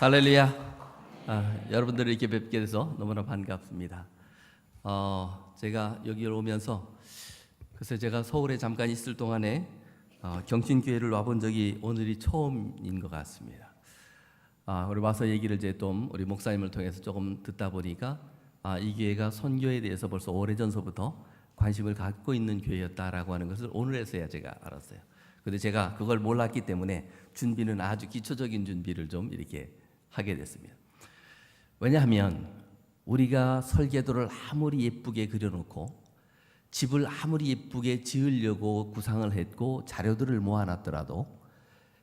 할렐루야. 여러분들을 이렇게 뵙게 돼서 너무나 반갑습니다. 제가 여기 오면서 글쎄 제가 서울에 잠깐 있을 동안에 경신교회를 와본 적이 오늘이 처음인 것 같습니다. 우리 와서 얘기를 이제 좀 우리 목사님을 통해서 조금 듣다 보니까 이 교회가 선교에 대해서 벌써 오래전서부터 관심을 갖고 있는 교회였다라고 하는 것을 오늘에서야 제가 알았어요. 근데 제가 그걸 몰랐기 때문에 준비는 아주 기초적인 준비를 좀 이렇게 하게 됐습니다. 왜냐하면 우리가 설계도를 아무리 예쁘게 그려놓고 집을 아무리 예쁘게 지으려고 구상을 했고 자료들을 모아놨더라도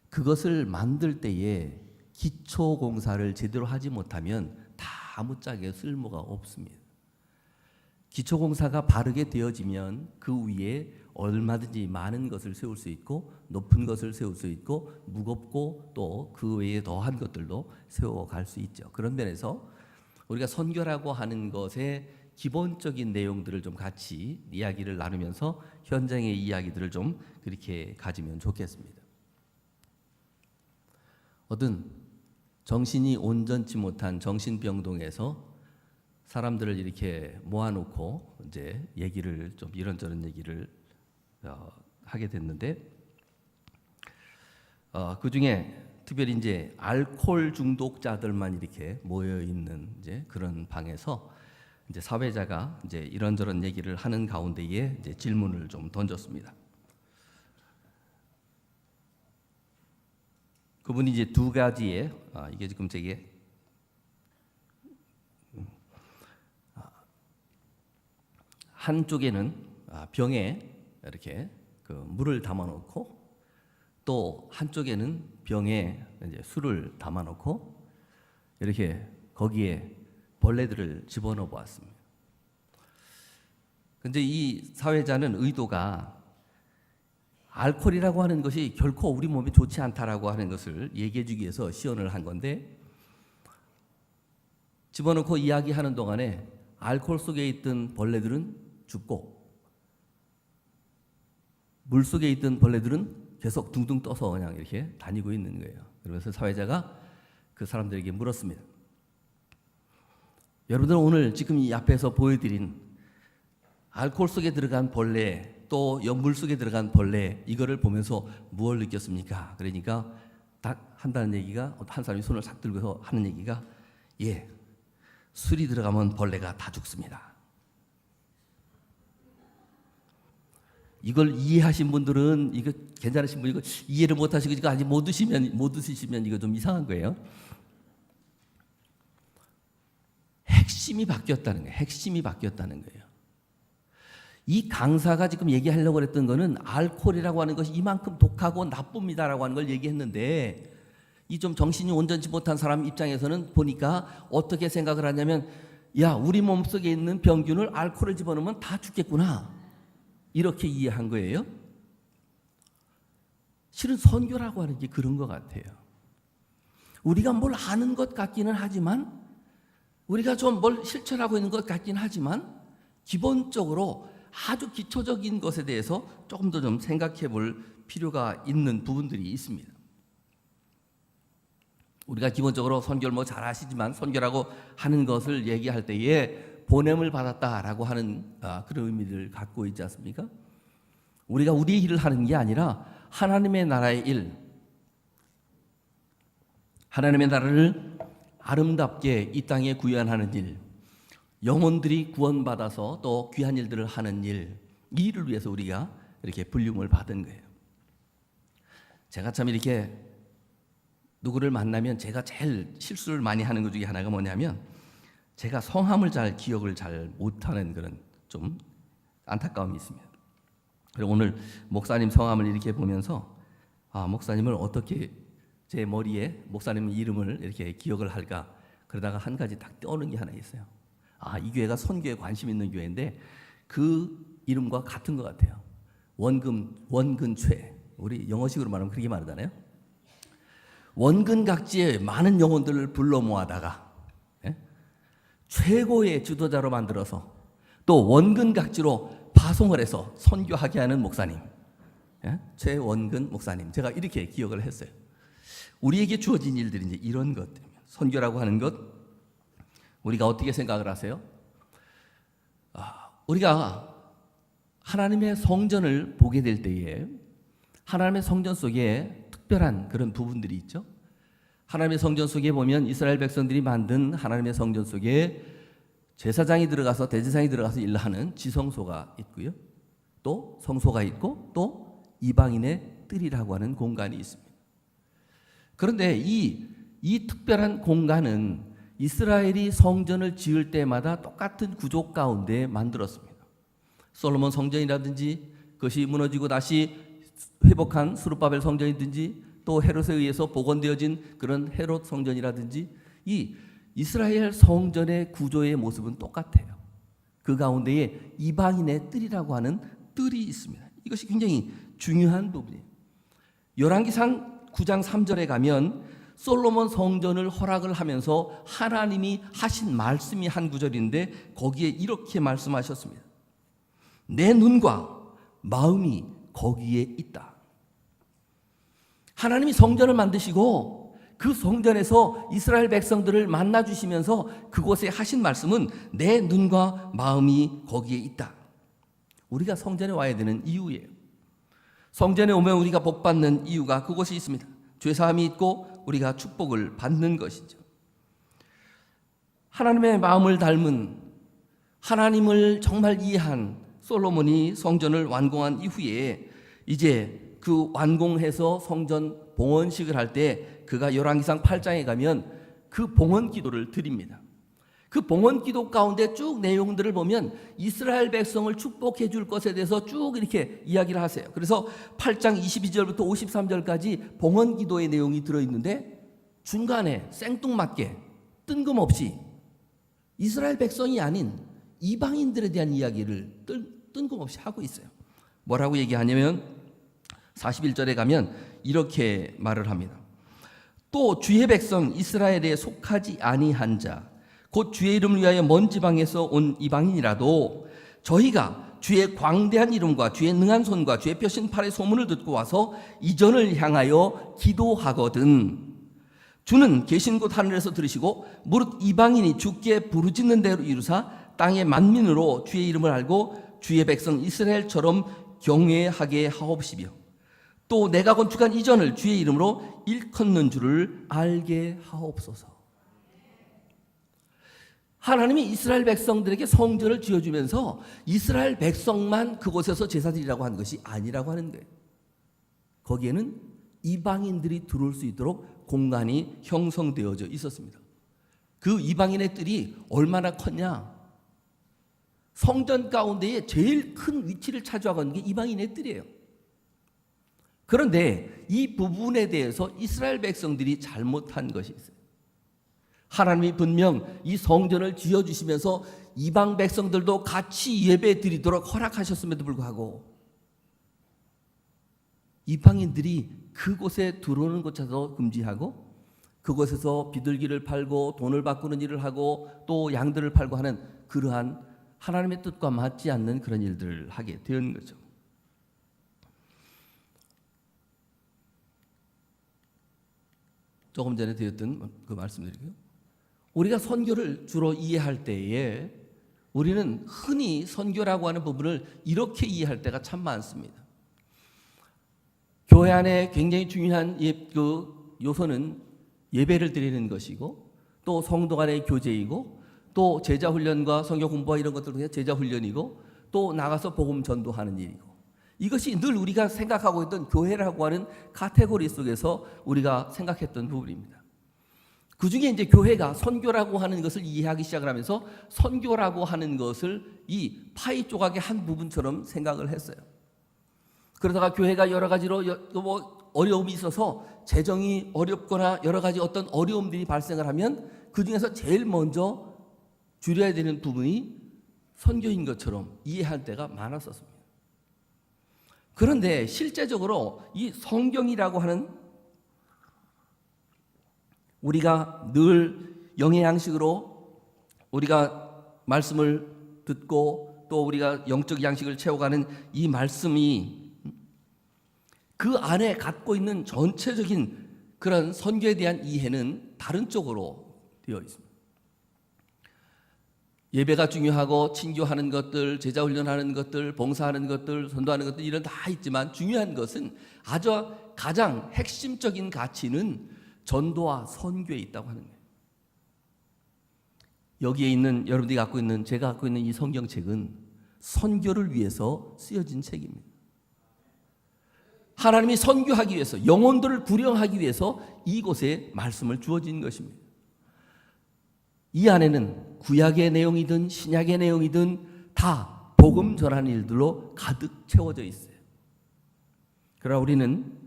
그것을 만들 때에 기초공사를 제대로 하지 못하면 다 아무짝에 쓸모가 없습니다. 기초공사가 바르게 되어지면 그 위에 얼마든지 많은 것을 세울 수 있고 높은 것을 세울 수 있고 무겁고 또 그 외에 더한 것들도 세워갈 수 있죠. 그런 면에서 우리가 선교라고 하는 것의 기본적인 내용들을 좀 같이 이야기를 나누면서 현장의 이야기들을 좀 그렇게 가지면 좋겠습니다. 어떤 정신이 온전치 못한 정신병동에서 사람들을 이렇게 모아놓고 이제 얘기를 좀 이런저런 얘기를 하게 됐는데 그 중에 특별히 이제 알코올 중독자들만 이렇게 모여 있는 이제 그런 방에서 이제 사회자가 이제 이런저런 얘기를 하는 가운데에 이제 질문을 좀 던졌습니다. 그분이 이제 두 가지의 이게 지금 제게 한쪽에는 병에 이렇게 그 물을 담아놓고 또 한쪽에는 병에 이제 술을 담아놓고 이렇게 거기에 벌레들을 집어넣어 보았습니다. 근데 이 사회자는 의도가 알코올이라고 하는 것이 결코 우리 몸에 좋지 않다라고 하는 것을 얘기해 주기 위해서 시연을 한 건데 집어넣고 이야기하는 동안에 알코올 속에 있던 벌레들은 죽고 물 속에 있던 벌레들은 계속 둥둥 떠서 그냥 이렇게 다니고 있는 거예요. 그러면서 사회자가 그 사람들에게 물었습니다. 여러분들 오늘 지금 이 앞에서 보여드린 알코올 속에 들어간 벌레 또 물 속에 들어간 벌레 이거를 보면서 무엇을 느꼈습니까? 그러니까 딱 한다는 얘기가 한 사람이 손을 싹 들고서 하는 얘기가 술이 들어가면 벌레가 다 죽습니다. 이걸 이해하신 분들은 이거 괜찮으신 분 이거 이해를 못 하시고 이거 아직 못 드시면 이거 좀 이상한 거예요. 핵심이 바뀌었다는 거예요. 핵심이 바뀌었다는 거예요. 이 강사가 지금 얘기하려고 했던 거는 알코올이라고 하는 것이 이만큼 독하고 나쁩니다라고 하는 걸 얘기했는데 이 좀 정신이 온전치 못한 사람 입장에서는 보니까 어떻게 생각을 하냐면 야 우리 몸속에 있는 병균을 알코올을 집어넣으면 다 죽겠구나 이렇게 이해한 거예요. 실은 선교라고 하는 게 그런 것 같아요. 우리가 뭘 아는 것 같기는 하지만 우리가 좀 뭘 실천하고 있는 것 같긴 하지만 기본적으로 아주 기초적인 것에 대해서 조금 더 좀 생각해 볼 필요가 있는 부분들이 있습니다. 우리가 기본적으로 선교를 뭐 잘 아시지만 선교라고 하는 것을 얘기할 때에 보냄을 받았다라고 하는 그런 의미를 갖고 있지 않습니까? 우리가 우리의 일을 하는 게 아니라 하나님의 나라의 일, 하나님의 나라를 아름답게 이 땅에 구현하는 일, 영혼들이 구원받아서 또 귀한 일들을 하는 일, 이 일을 위해서 우리가 이렇게 불림을 받은 거예요. 제가 참 이렇게 누구를 만나면 제가 제일 실수를 많이 하는 것 중에 하나가 뭐냐면 제가 성함을 기억을 잘 못하는 그런 좀 안타까움이 있습니다. 그리고 오늘 목사님 성함을 이렇게 보면서 목사님을 어떻게 제 머리에 목사님 이름을 이렇게 기억을 할까 그러다가 한 가지 딱 떠오르는 게 하나 있어요. 이 교회가 선교에 관심 있는 교회인데 그 이름과 같은 것 같아요. 원근최. 우리 영어식으로 말하면 그렇게 말하잖아요. 원근각지의 많은 영혼들을 불러 모아다가 최고의 지도자로 만들어서 또 원근각지로 파송을 해서 선교하게 하는 목사님, 최원근 목사님. 제가 이렇게 기억을 했어요. 우리에게 주어진 일들이 이제 이런 것들입니다. 선교라고 하는 것 우리가 어떻게 생각을 하세요? 우리가 하나님의 성전을 보게 될 때에 하나님의 성전 속에 특별한 그런 부분들이 있죠. 하나님의 성전 속에 보면 이스라엘 백성들이 만든 하나님의 성전 속에 제사장이 들어가서 대제사장이 들어가서 일을 하는 지성소가 있고요. 또 성소가 있고 또 이방인의 뜰이라고 하는 공간이 있습니다. 그런데 이 특별한 공간은 이스라엘이 성전을 지을 때마다 똑같은 구조 가운데 만들었습니다. 솔로몬 성전이라든지 그것이 무너지고 다시 회복한 스룹바벨 성전이든지 또 헤롯에 의해서 복원되어진 그런 헤롯 성전이라든지 이 이스라엘 성전의 구조의 모습은 똑같아요. 그 가운데에 이방인의 뜰이라고 하는 뜰이 있습니다. 이것이 굉장히 중요한 부분이에요. 열왕기상 9장 3절에 가면 솔로몬 성전을 허락을 하면서 하나님이 하신 말씀이 한 구절인데 거기에 이렇게 말씀하셨습니다. 내 눈과 마음이 거기에 있다. 하나님이 성전을 만드시고 그 성전에서 이스라엘 백성들을 만나주시면서 그곳에 하신 말씀은 내 눈과 마음이 거기에 있다. 우리가 성전에 와야 되는 이유예요. 성전에 오면 우리가 복받는 이유가 그것이 있습니다. 죄사함이 있고 우리가 축복을 받는 것이죠. 하나님의 마음을 닮은 하나님을 정말 이해한 솔로몬이 성전을 완공한 이후에 이제 그 완공해서 성전 봉헌식을 할 때 그가 열왕기상 8장에 가면 그 봉헌 기도를 드립니다. 그 봉헌 기도 가운데 쭉 내용들을 보면 이스라엘 백성을 축복해 줄 것에 대해서 쭉 이렇게 이야기를 하세요. 그래서 8장 22절부터 53절까지 봉헌 기도의 내용이 들어있는데 중간에 생뚱맞게 뜬금없이 이스라엘 백성이 아닌 이방인들에 대한 이야기를 뜬금없이 하고 있어요. 뭐라고 얘기하냐면 41절에 가면 이렇게 말을 합니다. 또 주의 백성 이스라엘에 속하지 아니한 자 곧 주의 이름을 위하여 먼 지방에서 온 이방인이라도 저희가 주의 광대한 이름과 주의 능한 손과 주의 펴신 팔의 소문을 듣고 와서 이전을 향하여 기도하거든 주는 계신 곳 하늘에서 들으시고 무릇 이방인이 주께 부르짖는 대로 이루사 땅의 만민으로 주의 이름을 알고 주의 백성 이스라엘처럼 경외하게 하옵시며 또 내가 건축한 이전을 주의 이름으로 일컫는 줄을 알게 하옵소서. 하나님이 이스라엘 백성들에게 성전을 지어주면서 이스라엘 백성만 그곳에서 제사드리라고 하는 것이 아니라고 하는 거예요. 거기에는 이방인들이 들어올 수 있도록 공간이 형성되어져 있었습니다. 그 이방인의 뜰이 얼마나 컸냐? 성전 가운데에 제일 큰 위치를 차지하고 있는 게 이방인의 뜰이에요. 그런데 이 부분에 대해서 이스라엘 백성들이 잘못한 것이 있어요. 하나님이 분명 이 성전을 지어주시면서 이방 백성들도 같이 예배 드리도록 허락하셨음에도 불구하고 이방인들이 그곳에 들어오는 것조차도 금지하고 그곳에서 비둘기를 팔고 돈을 바꾸는 일을 하고 또 양들을 팔고 하는 그러한 하나님의 뜻과 맞지 않는 그런 일들을 하게 된 거죠. 조금 전에 드렸던 그 말씀드리고요. 우리가 선교를 주로 이해할 때에 우리는 흔히 선교라고 하는 부분을 이렇게 이해할 때가 참 많습니다. 교회 안에 굉장히 중요한 그 요소는 예배를 드리는 것이고 또 성도 간의 교제이고 또 제자 훈련과 선교 공부와 이런 것들을 통해 제자 훈련이고 또 나가서 복음 전도하는 일이고 이것이 늘 우리가 생각하고 있던 교회라고 하는 카테고리 속에서 우리가 생각했던 부분입니다. 그 중에 이제 교회가 선교라고 하는 것을 이해하기 시작을 하면서 선교라고 하는 것을 이 파이 조각의 한 부분처럼 생각을 했어요. 그러다가 교회가 여러 가지로 뭐 어려움이 있어서 재정이 어렵거나 여러 가지 어떤 어려움들이 발생을 하면 그 중에서 제일 먼저 줄여야 되는 부분이 선교인 것처럼 이해할 때가 많았었습니다. 그런데 실제적으로 이 성경이라고 하는 우리가 늘 영의 양식으로 우리가 말씀을 듣고 또 우리가 영적 양식을 채워가는 이 말씀이 그 안에 갖고 있는 전체적인 그런 선교에 대한 이해는 다른 쪽으로 되어 있습니다. 예배가 중요하고 친교하는 것들, 제자훈련하는 것들, 봉사하는 것들, 선도하는 것들 이런 다 있지만 중요한 것은 아주 가장 핵심적인 가치는 전도와 선교에 있다고 하는 거예요. 여기에 있는 여러분들이 갖고 있는 제가 갖고 있는 이 성경책은 선교를 위해서 쓰여진 책입니다. 하나님이 선교하기 위해서 영혼들을 구령하기 위해서 이곳에 말씀을 주어진 것입니다. 이 안에는 구약의 내용이든 신약의 내용이든 다 복음 전하는 일들로 가득 채워져 있어요. 그러나 우리는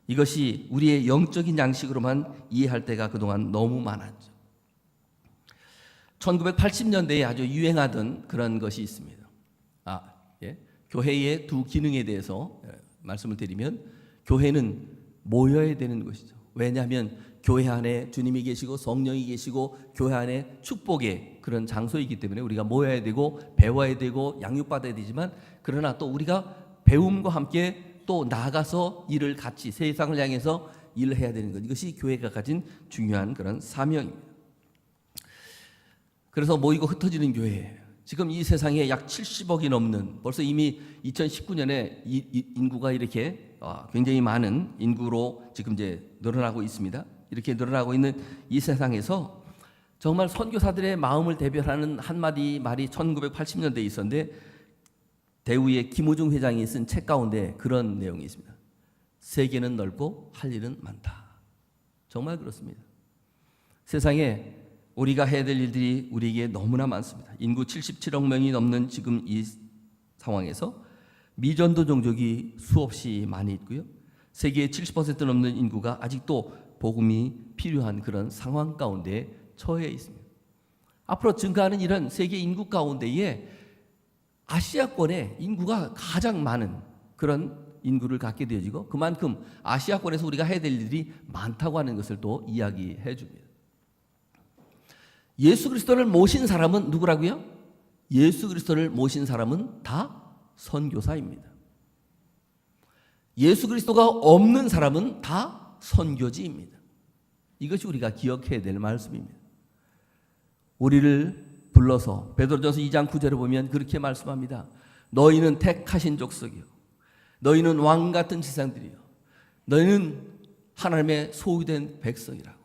이것이 우리의 영적인 양식으로만 이해할 때가 그동안 너무 많았죠. 1980년대에 아주 유행하던 그런 것이 있습니다. 교회의 두 기능에 대해서 말씀을 드리면, 교회는 모여야 되는 것이죠. 왜냐하면 교회 안에 주님이 계시고 성령이 계시고 교회 안에 축복의 그런 장소이기 때문에 우리가 모여야 되고 배워야 되고 양육받아야 되지만, 그러나 또 우리가 배움과 함께 또 나아가서 일을 같이 세상을 향해서 일을 해야 되는 것, 이것이 교회가 가진 중요한 그런 사명입니다. 그래서 모이고 흩어지는 교회, 지금 이 세상에 약 70억이 넘는, 벌써 이미 2019년에 인구가 이렇게 굉장히 많은 인구로 지금 이제 늘어나고 있습니다. 이렇게 늘어나고 있는 이 세상에서 정말 선교사들의 마음을 대변하는 한마디 말이 1980년대에 있었는데, 대우의 김우중 회장이 쓴 책 가운데 그런 내용이 있습니다. 세계는 넓고 할 일은 많다. 정말 그렇습니다. 세상에 우리가 해야 될 일들이 우리에게 너무나 많습니다. 인구 77억 명이 넘는 지금 이 상황에서 미전도 종족이 수없이 많이 있고요. 세계의 70% 넘는 인구가 아직도 복음이 필요한 그런 상황 가운데 처해 있습니다. 앞으로 증가하는 이런 세계 인구 가운데에 아시아권의 인구가 가장 많은 그런 인구를 갖게 되어지고, 그만큼 아시아권에서 우리가 해야 될 일들이 많다고 하는 것을 또 이야기해 줍니다. 예수 그리스도를 모신 사람은 누구라고요? 예수 그리스도를 모신 사람은 다 선교사입니다. 예수 그리스도가 없는 사람은 다 선교지입니다. 이것이 우리가 기억해야 될 말씀입니다. 우리를 불러서 베드로전서 2장 9절에 보면 그렇게 말씀합니다. 너희는 택하신 족속이요, 너희는 왕 같은 지상들이요, 너희는 하나님의 소유된 백성이라고.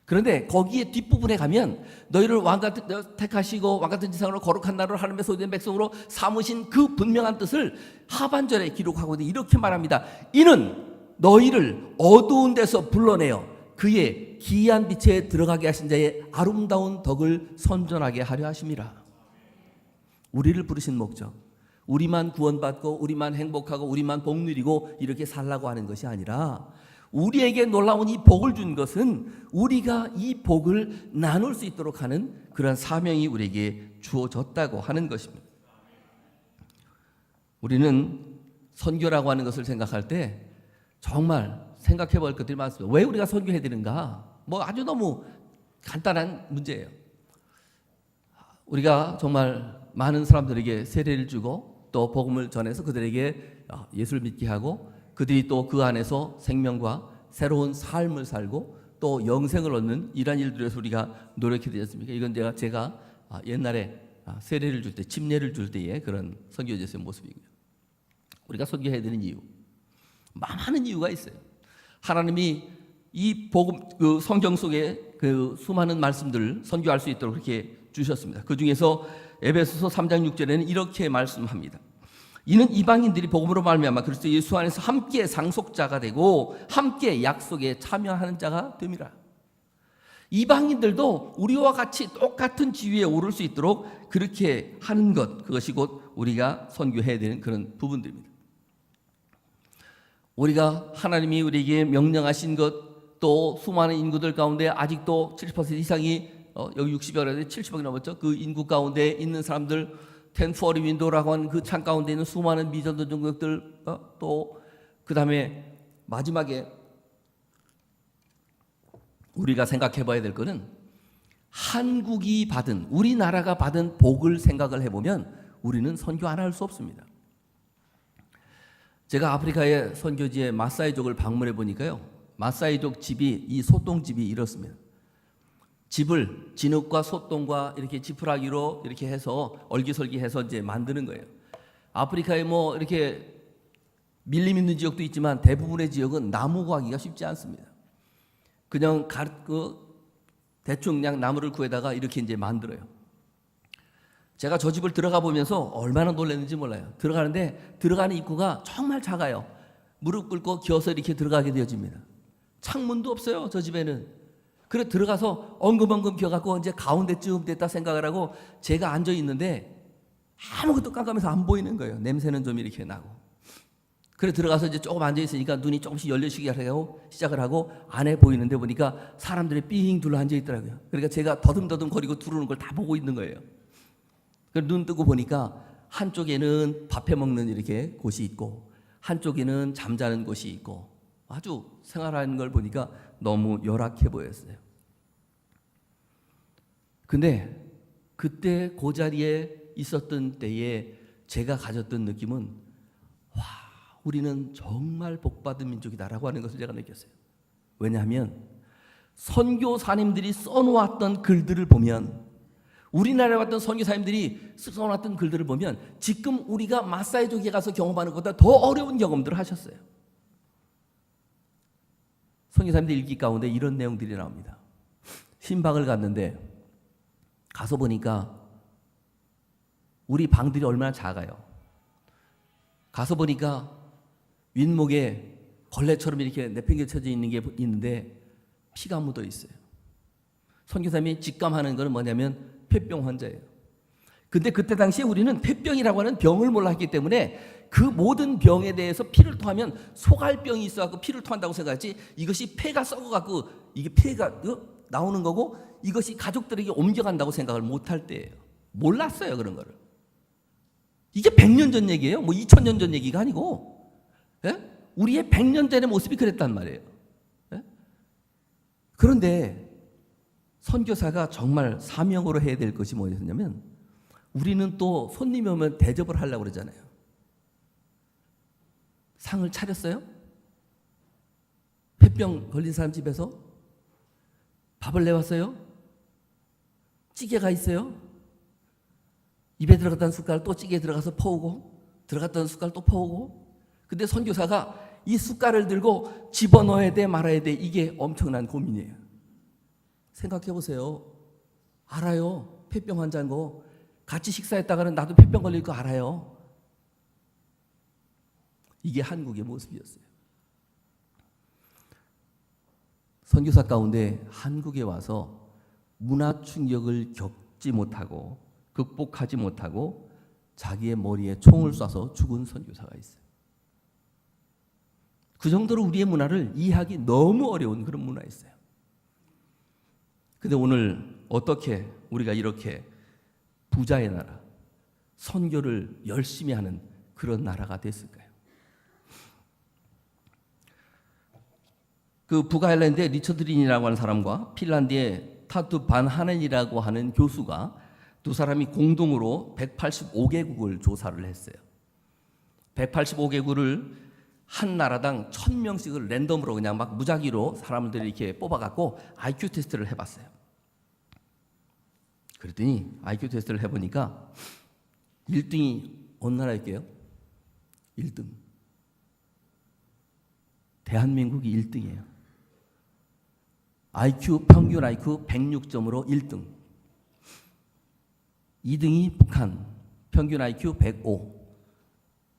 그런데 거기에 뒷부분에 가면 너희를 왕같은 택하시고 왕같은 지상으로 거룩한 나라로 하나님의 소유된 백성으로 삼으신 그 분명한 뜻을 하반절에 기록하고 이렇게 말합니다. 이는 너희를 어두운 데서 불러내어 그의 기이한 빛에 들어가게 하신 자의 아름다운 덕을 선전하게 하려 하심이라. 우리를 부르신 목적, 우리만 구원받고 우리만 행복하고 우리만 복 누리고 이렇게 살라고 하는 것이 아니라, 우리에게 놀라운 이 복을 준 것은 우리가 이 복을 나눌 수 있도록 하는 그런 사명이 우리에게 주어졌다고 하는 것입니다. 우리는 선교라고 하는 것을 생각할 때 정말 생각해 볼 것들이 많습니다. 왜 우리가 선교해야 되는가? 아주 너무 간단한 문제예요. 우리가 정말 많은 사람들에게 세례를 주고 또 복음을 전해서 그들에게 예수를 믿게 하고, 그들이 또 그 안에서 생명과 새로운 삶을 살고 또 영생을 얻는 이러한 일들에서 우리가 노력해야 되지 않습니까? 이건 제가 옛날에 세례를 줄 때, 침례를 줄 때의 그런 선교제의 모습이고요. 우리가 선교해야 되는 이유, 많은 이유가 있어요. 하나님이 이 복음, 그 성경 속에 그 수많은 말씀들을 선교할 수 있도록 그렇게 주셨습니다. 그 중에서 에베소서 3장 6절에는 이렇게 말씀합니다. 이는 이방인들이 복음으로 말미암아 그리스도 예수 안에서 함께 상속자가 되고 함께 약속에 참여하는 자가 됨이라. 이방인들도 우리와 같이 똑같은 지위에 오를 수 있도록 그렇게 하는 것, 그것이 곧 우리가 선교해야 되는 그런 부분들입니다. 우리가 하나님이 우리에게 명령하신 것, 또 수많은 인구들 가운데 아직도 70% 이상이 여기 60여라도 70억이 넘었죠. 그 인구 가운데 있는 사람들, 1040 윈도우라고 하는 그 창 가운데 있는 수많은 미전도 종족들, 또 그 다음에 마지막에 우리가 생각해 봐야 될 것은, 한국이 받은, 우리나라가 받은 복을 생각을 해보면 우리는 선교 안 할 수 없습니다. 제가 아프리카의 선교지의 마사이족을 방문해 보니까요, 마사이족 집이, 이 소똥집이 이렇습니다. 집을 진흙과 소똥과 이렇게 지푸라기로 이렇게 해서 얼기설기해서 이제 만드는 거예요. 아프리카에 뭐 이렇게 밀림 있는 지역도 있지만 대부분의 지역은 나무 구하기가 쉽지 않습니다. 그냥 대충 그냥 나무를 구해다가 이렇게 이제 만들어요. 제가 저 집을 들어가 보면서 얼마나 놀랐는지 몰라요. 들어가는데 들어가는 입구가 정말 작아요. 무릎 꿇고 기어서 이렇게 들어가게 되어집니다. 창문도 없어요, 저 집에는. 그래 들어가서 엉금엉금 기어갖고 이제 가운데쯤 됐다 생각을 하고 제가 앉아 있는데 아무것도 깜깜해서 안 보이는 거예요. 냄새는 좀 이렇게 나고. 그래 들어가서 이제 조금 앉아 있으니까 눈이 조금씩 열리시기 시작을 하고 안에 보이는데 보니까 사람들이 삥 둘러 앉아 있더라고요. 그러니까 제가 더듬더듬 거리고 들어오는 걸 다 보고 있는 거예요. 그래 눈 뜨고 보니까 한쪽에는 밥해 먹는 이렇게 곳이 있고 한쪽에는 잠자는 곳이 있고 아주 생활하는 걸 보니까 너무 열악해 보였어요. 근데 그때 그 자리에 있었던 때에 제가 가졌던 느낌은 와, 우리는 정말 복받은 민족이다라고 하는 것을 제가 느꼈어요. 왜냐하면 선교사님들이 써놓았던 글들을 보면, 우리나라에 왔던 선교사님들이 써놓았던 글들을 보면 지금 우리가 마사이족에 가서 경험하는 것보다 더 어려운 경험들을 하셨어요. 선교사님들 일기 가운데 이런 내용들이 나옵니다. 신방을 갔는데 가서 보니까 우리 방들이 얼마나 작아요. 가서 보니까 윗목에 걸레처럼 이렇게 내팽개쳐져 있는 게 있는데 피가 묻어 있어요. 선교사님이 직감하는 것은 뭐냐면 폐병 환자예요. 근데 그때 당시에 우리는 폐병이라고 하는 병을 몰랐기 때문에 그 모든 병에 대해서 피를 토하면 소갈병이 있어갖고 피를 토한다고 생각했지, 이것이 폐가 썩어갖고 이게 폐가 나오는 거고 이것이 가족들에게 옮겨간다고 생각을 못할 때예요. 몰랐어요, 그런 거를. 이게 100년 전 얘기예요. 뭐 2000년 전 얘기가 아니고, 예? 우리의 100년 전의 모습이 그랬단 말이에요. 예? 그런데 선교사가 정말 사명으로 해야 될 것이 뭐였냐면, 우리는 또 손님이 오면 대접을 하려고 그러잖아요. 상을 차렸어요? 폐병 걸린 사람 집에서 밥을 내왔어요? 찌개가 있어요? 입에 들어갔던 숟갈 또 찌개에 들어가서 퍼오고, 들어갔던 숟갈 또 퍼오고. 근데 선교사가 이 숟갈을 들고 집어넣어야 돼 말아야 돼, 이게 엄청난 고민이에요. 생각해 보세요. 알아요. 폐병 환자인 거. 같이 식사했다가는 나도 폐병 걸릴 거 알아요. 이게 한국의 모습이었어요. 선교사 가운데 한국에 와서 문화 충격을 겪지 못하고 극복하지 못하고 자기의 머리에 총을 쏴서 죽은 선교사가 있어요. 그 정도로 우리의 문화를 이해하기 너무 어려운 그런 문화였어요. 근데 오늘 어떻게 우리가 이렇게 부자의 나라, 선교를 열심히 하는 그런 나라가 됐을까요? 그 북아일랜드의 리처드 린이라고 하는 사람과 핀란드의 타투 반 하넨이라고 하는 교수가 두 사람이 공동으로 185개국을 조사를 했어요. 185개국을 한 나라당 1000명씩을 랜덤으로 그냥 막 무작위로 사람들이 이렇게 뽑아갖고 IQ 테스트를 해봤어요. 그랬더니 IQ 테스트를 해보니까 1등이 어느 나라일게요? 1등. 대한민국이 1등이에요. 평균 IQ 106점으로 1등. 2등이 북한, 평균 IQ 105.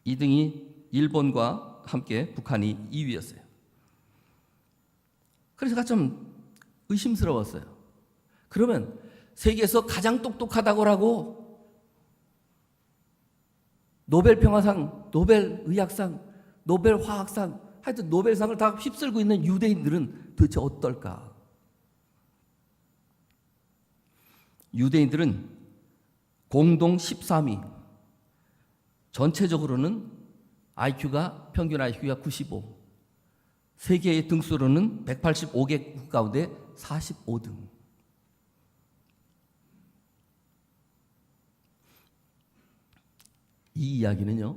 2등이 일본과 함께 북한이 2위였어요. 그래서 제가 좀 의심스러웠어요. 그러면 세계에서 가장 똑똑하다고 노벨 평화상, 노벨 의학상, 노벨 화학상, 하여튼 노벨상을 다 휩쓸고 있는 유대인들은 도대체 어떨까? 유대인들은 공동 13위, 전체적으로는 평균 IQ가 95, 세계의 등수로는 185개국 가운데 45등. 이 이야기는요,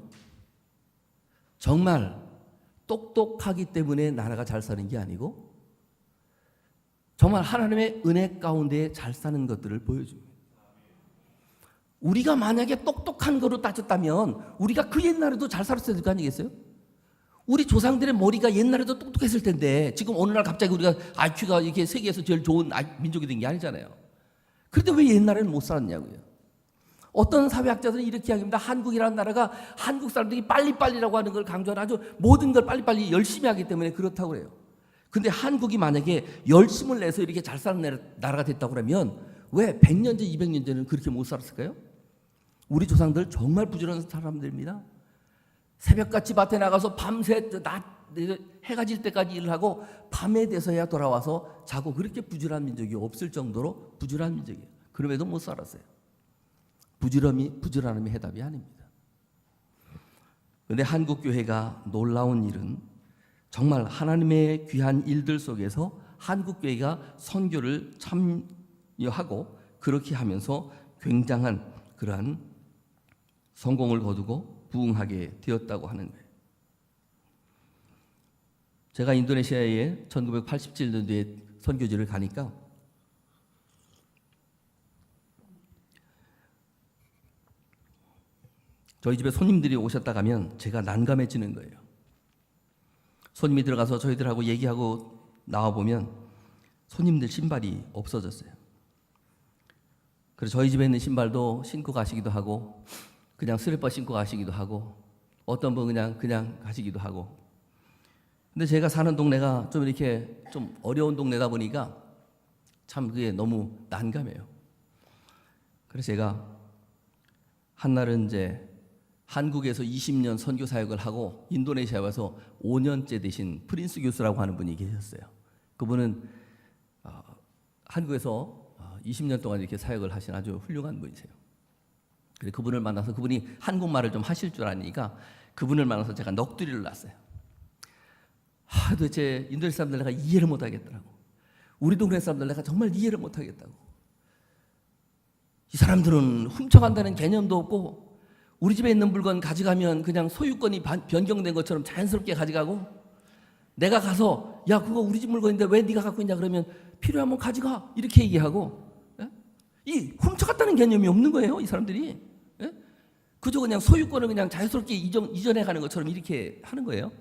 정말 똑똑하기 때문에 나라가 잘 사는 게 아니고 정말 하나님의 은혜 가운데 잘 사는 것들을 보여줍니다. 우리가 만약에 똑똑한 거로 따졌다면 우리가 그 옛날에도 잘 살았어야 될 거 아니겠어요? 우리 조상들의 머리가 옛날에도 똑똑했을 텐데 지금 어느 날 갑자기 우리가 IQ가 이렇게 세계에서 제일 좋은 민족이 된 게 아니잖아요. 그런데 왜 옛날에는 못 살았냐고요. 어떤 사회학자들은 이렇게 이야기합니다. 한국이라는 나라가 한국 사람들이 빨리빨리라고 하는 걸 강조하는 아주 모든 걸 빨리빨리 열심히 하기 때문에 그렇다고 그래요. 근데 한국이 만약에 열심을 내서 이렇게 잘 사는 나라가 됐다고 그러면 왜 100년 전, 200년 전에는 그렇게 못 살았을까요? 우리 조상들 정말 부지런한 사람들입니다. 새벽같이 밭에 나가서 밤새 해가 질 때까지 일을 하고 밤에 돼서야 돌아와서 자고 그렇게 부지런한 민족이 없을 정도로 부지런한 민족이에요. 그럼에도 못 살았어요. 부지런함이 해답이 아닙니다. 그런데 한국 교회가 놀라운 일은 정말 하나님의 귀한 일들 속에서 한국 교회가 선교를 참여하고 그렇게 하면서 굉장한 그러한 성공을 거두고 부흥하게 되었다고 하는 거예요. 제가 인도네시아에 1987년도에 선교지를 가니까 저희 집에 손님들이 오셨다 가면 제가 난감해지는 거예요. 손님이 들어가서 저희들하고 얘기하고 나와보면 손님들 신발이 없어졌어요. 그래서 저희 집에 있는 신발도 신고 가시기도 하고 그냥 슬리퍼 신고 가시기도 하고 어떤 분은 그냥 가시기도 하고. 근데 제가 사는 동네가 좀 이렇게 좀 어려운 동네다 보니까 참 그게 너무 난감해요. 그래서 제가 한날은 이제 한국에서 20년 선교 사역을 하고 인도네시아에 와서 5년째 되신 프린스 교수라고 하는 분이 계셨어요. 그분은 한국에서 20년 동안 이렇게 사역을 하신 아주 훌륭한 분이세요. 그래서 그분을 만나서 그분이 한국말을 좀 하실 줄 아니까 그분을 만나서 제가 넋두리를 놨어요. 도대체 인도네시아 사람들 내가 이해를 못하겠더라고. 우리 동네 사람들 내가 정말 이해를 못하겠다고. 이 사람들은 훔쳐간다는 개념도 없고 우리 집에 있는 물건 가져가면 그냥 소유권이 변경된 것처럼 자연스럽게 가져가고 내가 가서 야 그거 우리 집 물건인데 왜 네가 갖고 있냐 그러면 필요하면 가져가 이렇게 얘기하고 이 훔쳐갔다는 개념이 없는 거예요. 이 사람들이 그저 그냥 소유권을 그냥 자연스럽게 이전해가는 것처럼 이렇게 하는 거예요.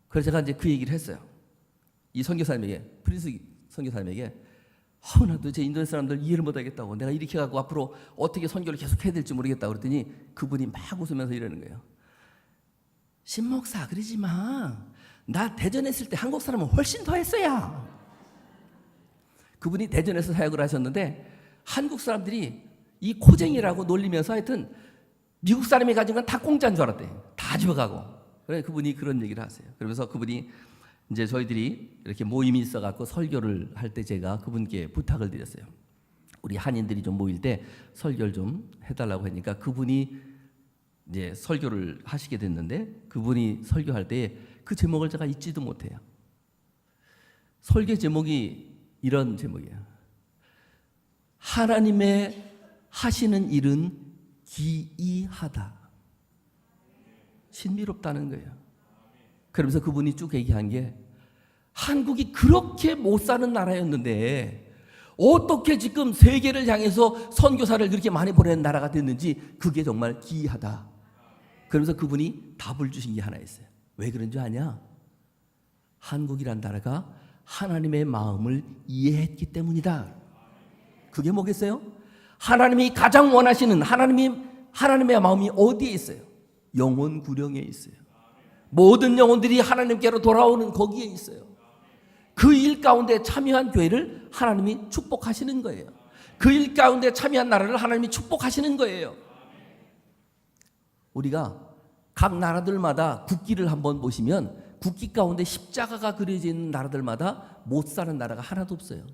그래서 제가 이제 그 얘기를 했어요. 이 선교사님에게 프린스 선교사님에게 나 도대체 인도네시아 사람들 이해를 못하겠다고 내가 이렇게 갖고 앞으로 어떻게 선교를 계속 해야 될지 모르겠다고 그랬더니 그분이 막 웃으면서 이러는 거예요. 신목사 그러지 마. 나 대전에 있을 때 한국 사람은 훨씬 더 했어야. 그분이 대전에서 사역을 하셨는데 한국 사람들이 이 코쟁이라고 놀리면서 하여튼 미국 사람이 가진 건 다 공짜인 줄 알았대. 다 집어가고. 그래서 그분이 그런 얘기를 하세요. 그러면서 그분이 이제 저희들이 이렇게 모임이 있어갖고 설교를 할 때 제가 그분께 부탁을 드렸어요. 우리 한인들이 좀 모일 때 설교를 좀 해달라고 하니까 그분이 이제 설교를 하시게 됐는데 그분이 설교할 때 그 제목을 제가 잊지도 못해요. 설교 제목이 이런 제목이에요. 하나님의 하시는 일은 기이하다. 신비롭다는 거예요. 그러면서 그분이 쭉 얘기한 게 한국이 그렇게 못 사는 나라였는데 어떻게 지금 세계를 향해서 선교사를 그렇게 많이 보내는 나라가 됐는지 그게 정말 기이하다. 그러면서 그분이 답을 주신 게 하나 있어요. 왜 그런 줄 아냐? 한국이란 나라가 하나님의 마음을 이해했기 때문이다. 그게 뭐겠어요? 하나님이 가장 원하시는 하나님의 마음이 어디에 있어요? 영혼 구령에 있어요. 모든 영혼들이 하나님께로 돌아오는 거기에 있어요. 그 일 가운데 참여한 교회를 하나님이 축복하시는 거예요. 그 일 가운데 참여한 나라를 하나님이 축복하시는 거예요. 우리가 각 나라들마다 국기를 한번 보시면 국기 가운데 십자가가 그려져 있는 나라들마다 못 사는 나라가 하나도 없어요.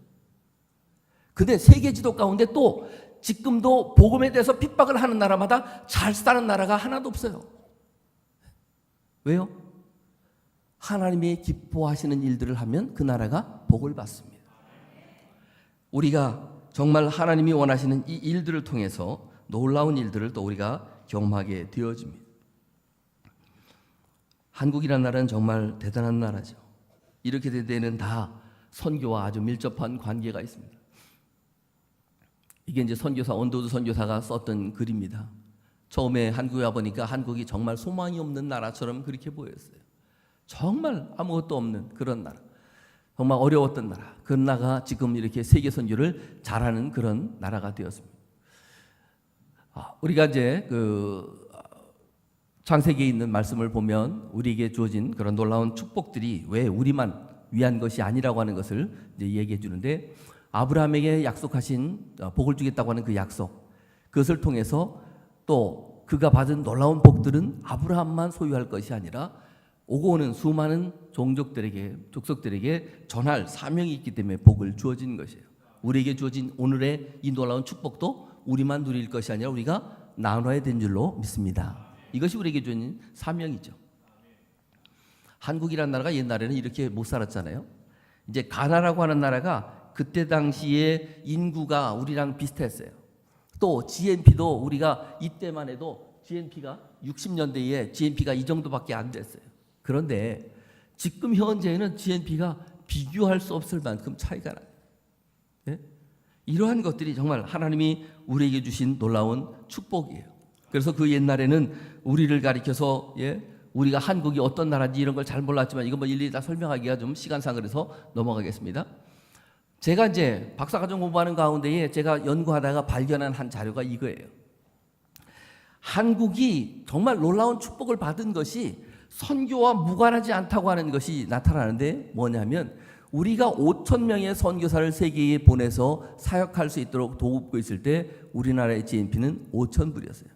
근데 세계 지도 가운데 또 지금도 복음에 대해서 핍박을 하는 나라마다 잘 사는 나라가 하나도 없어요. 왜요? 하나님이 기뻐하시는 일들을 하면 그 나라가 복을 받습니다. 우리가 정말 하나님이 원하시는 이 일들을 통해서 놀라운 일들을 또 우리가 경험하게 되어집니다. 한국이라는 나라는 정말 대단한 나라죠. 이렇게 된 데는 다 선교와 아주 밀접한 관계가 있습니다. 이게 이제 선교사 언더우드 선교사가 썼던 글입니다. 처음에 한국에 와보니까 한국이 정말 소망이 없는 나라처럼 그렇게 보였어요. 정말 아무것도 없는 그런 나라, 정말 어려웠던 나라. 그 나라가 지금 이렇게 세계 선교를 잘하는 그런 나라가 되었습니다. 우리가 이제 그 창세기에 있는 말씀을 보면 우리에게 주어진 그런 놀라운 축복들이 왜 우리만 위한 것이 아니라고 하는 것을 이제 얘기해 주는데, 아브라함에게 약속하신 복을 주겠다고 하는 그 약속, 그것을 통해서 또 그가 받은 놀라운 복들은 아브라함만 소유할 것이 아니라 오고 오는 수많은 종족들에게, 족속들에게 전할 사명이 있기 때문에 복을 주어진 것이에요. 우리에게 주어진 오늘의 이 놀라운 축복도 우리만 누릴 것이 아니라 우리가 나눠야 된 줄로 믿습니다. 이것이 우리에게 주어진 사명이죠. 한국이라는 나라가 옛날에는 이렇게 못 살았잖아요. 이제 가나라고 하는 나라가 그때 당시에 인구가 우리랑 비슷했어요. 또 GNP도 우리가 이때만 해도 GNP가 60년대에 GNP가 이 정도밖에 안 됐어요. 그런데 지금 현재는 GNP가 비교할 수 없을 만큼 차이가 나요. 네? 이러한 것들이 정말 하나님이 우리에게 주신 놀라운 축복이에요. 그래서 그 옛날에는 우리를 가리켜서 우리가 한국이 어떤 나라인지 이런 걸 잘 몰랐지만, 이거 뭐 일일이 다 설명하기가 좀 시간상 그래서 넘어가겠습니다. 제가 이제 박사과정 공부하는 가운데에 제가 연구하다가 발견한 한 자료가 이거예요. 한국이 정말 놀라운 축복을 받은 것이 선교와 무관하지 않다고 하는 것이 나타나는데, 뭐냐면 우리가 5,000명의 선교사를 세계에 보내서 사역할 수 있도록 도우고 있을 때 우리나라의 GNP는 5,000불이었어요.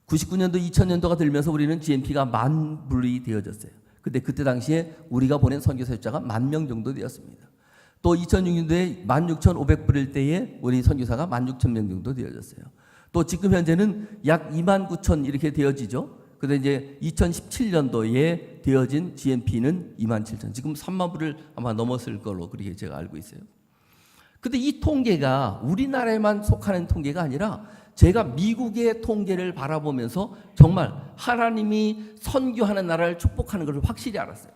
99년도, 2000년도가 들면서 우리는 GNP가 10,000불이 되어졌어요. 근데 그때 당시에 우리가 보낸 선교사 숫자가 10,000명 정도 되었습니다. 또 2006년도에 16,500불일 때에 우리 선교사가 16,000명 정도 되어졌어요. 또 지금 현재는 약 29,000 이렇게 되어지죠. 근데 이제 2017년도에 되어진 GNP는 27,000. 지금 30,000불을 아마 넘었을 걸로 그렇게 제가 알고 있어요. 근데 이 통계가 우리나라에만 속하는 통계가 아니라 제가 미국의 통계를 바라보면서 정말 하나님이 선교하는 나라를 축복하는 것을 확실히 알았어요.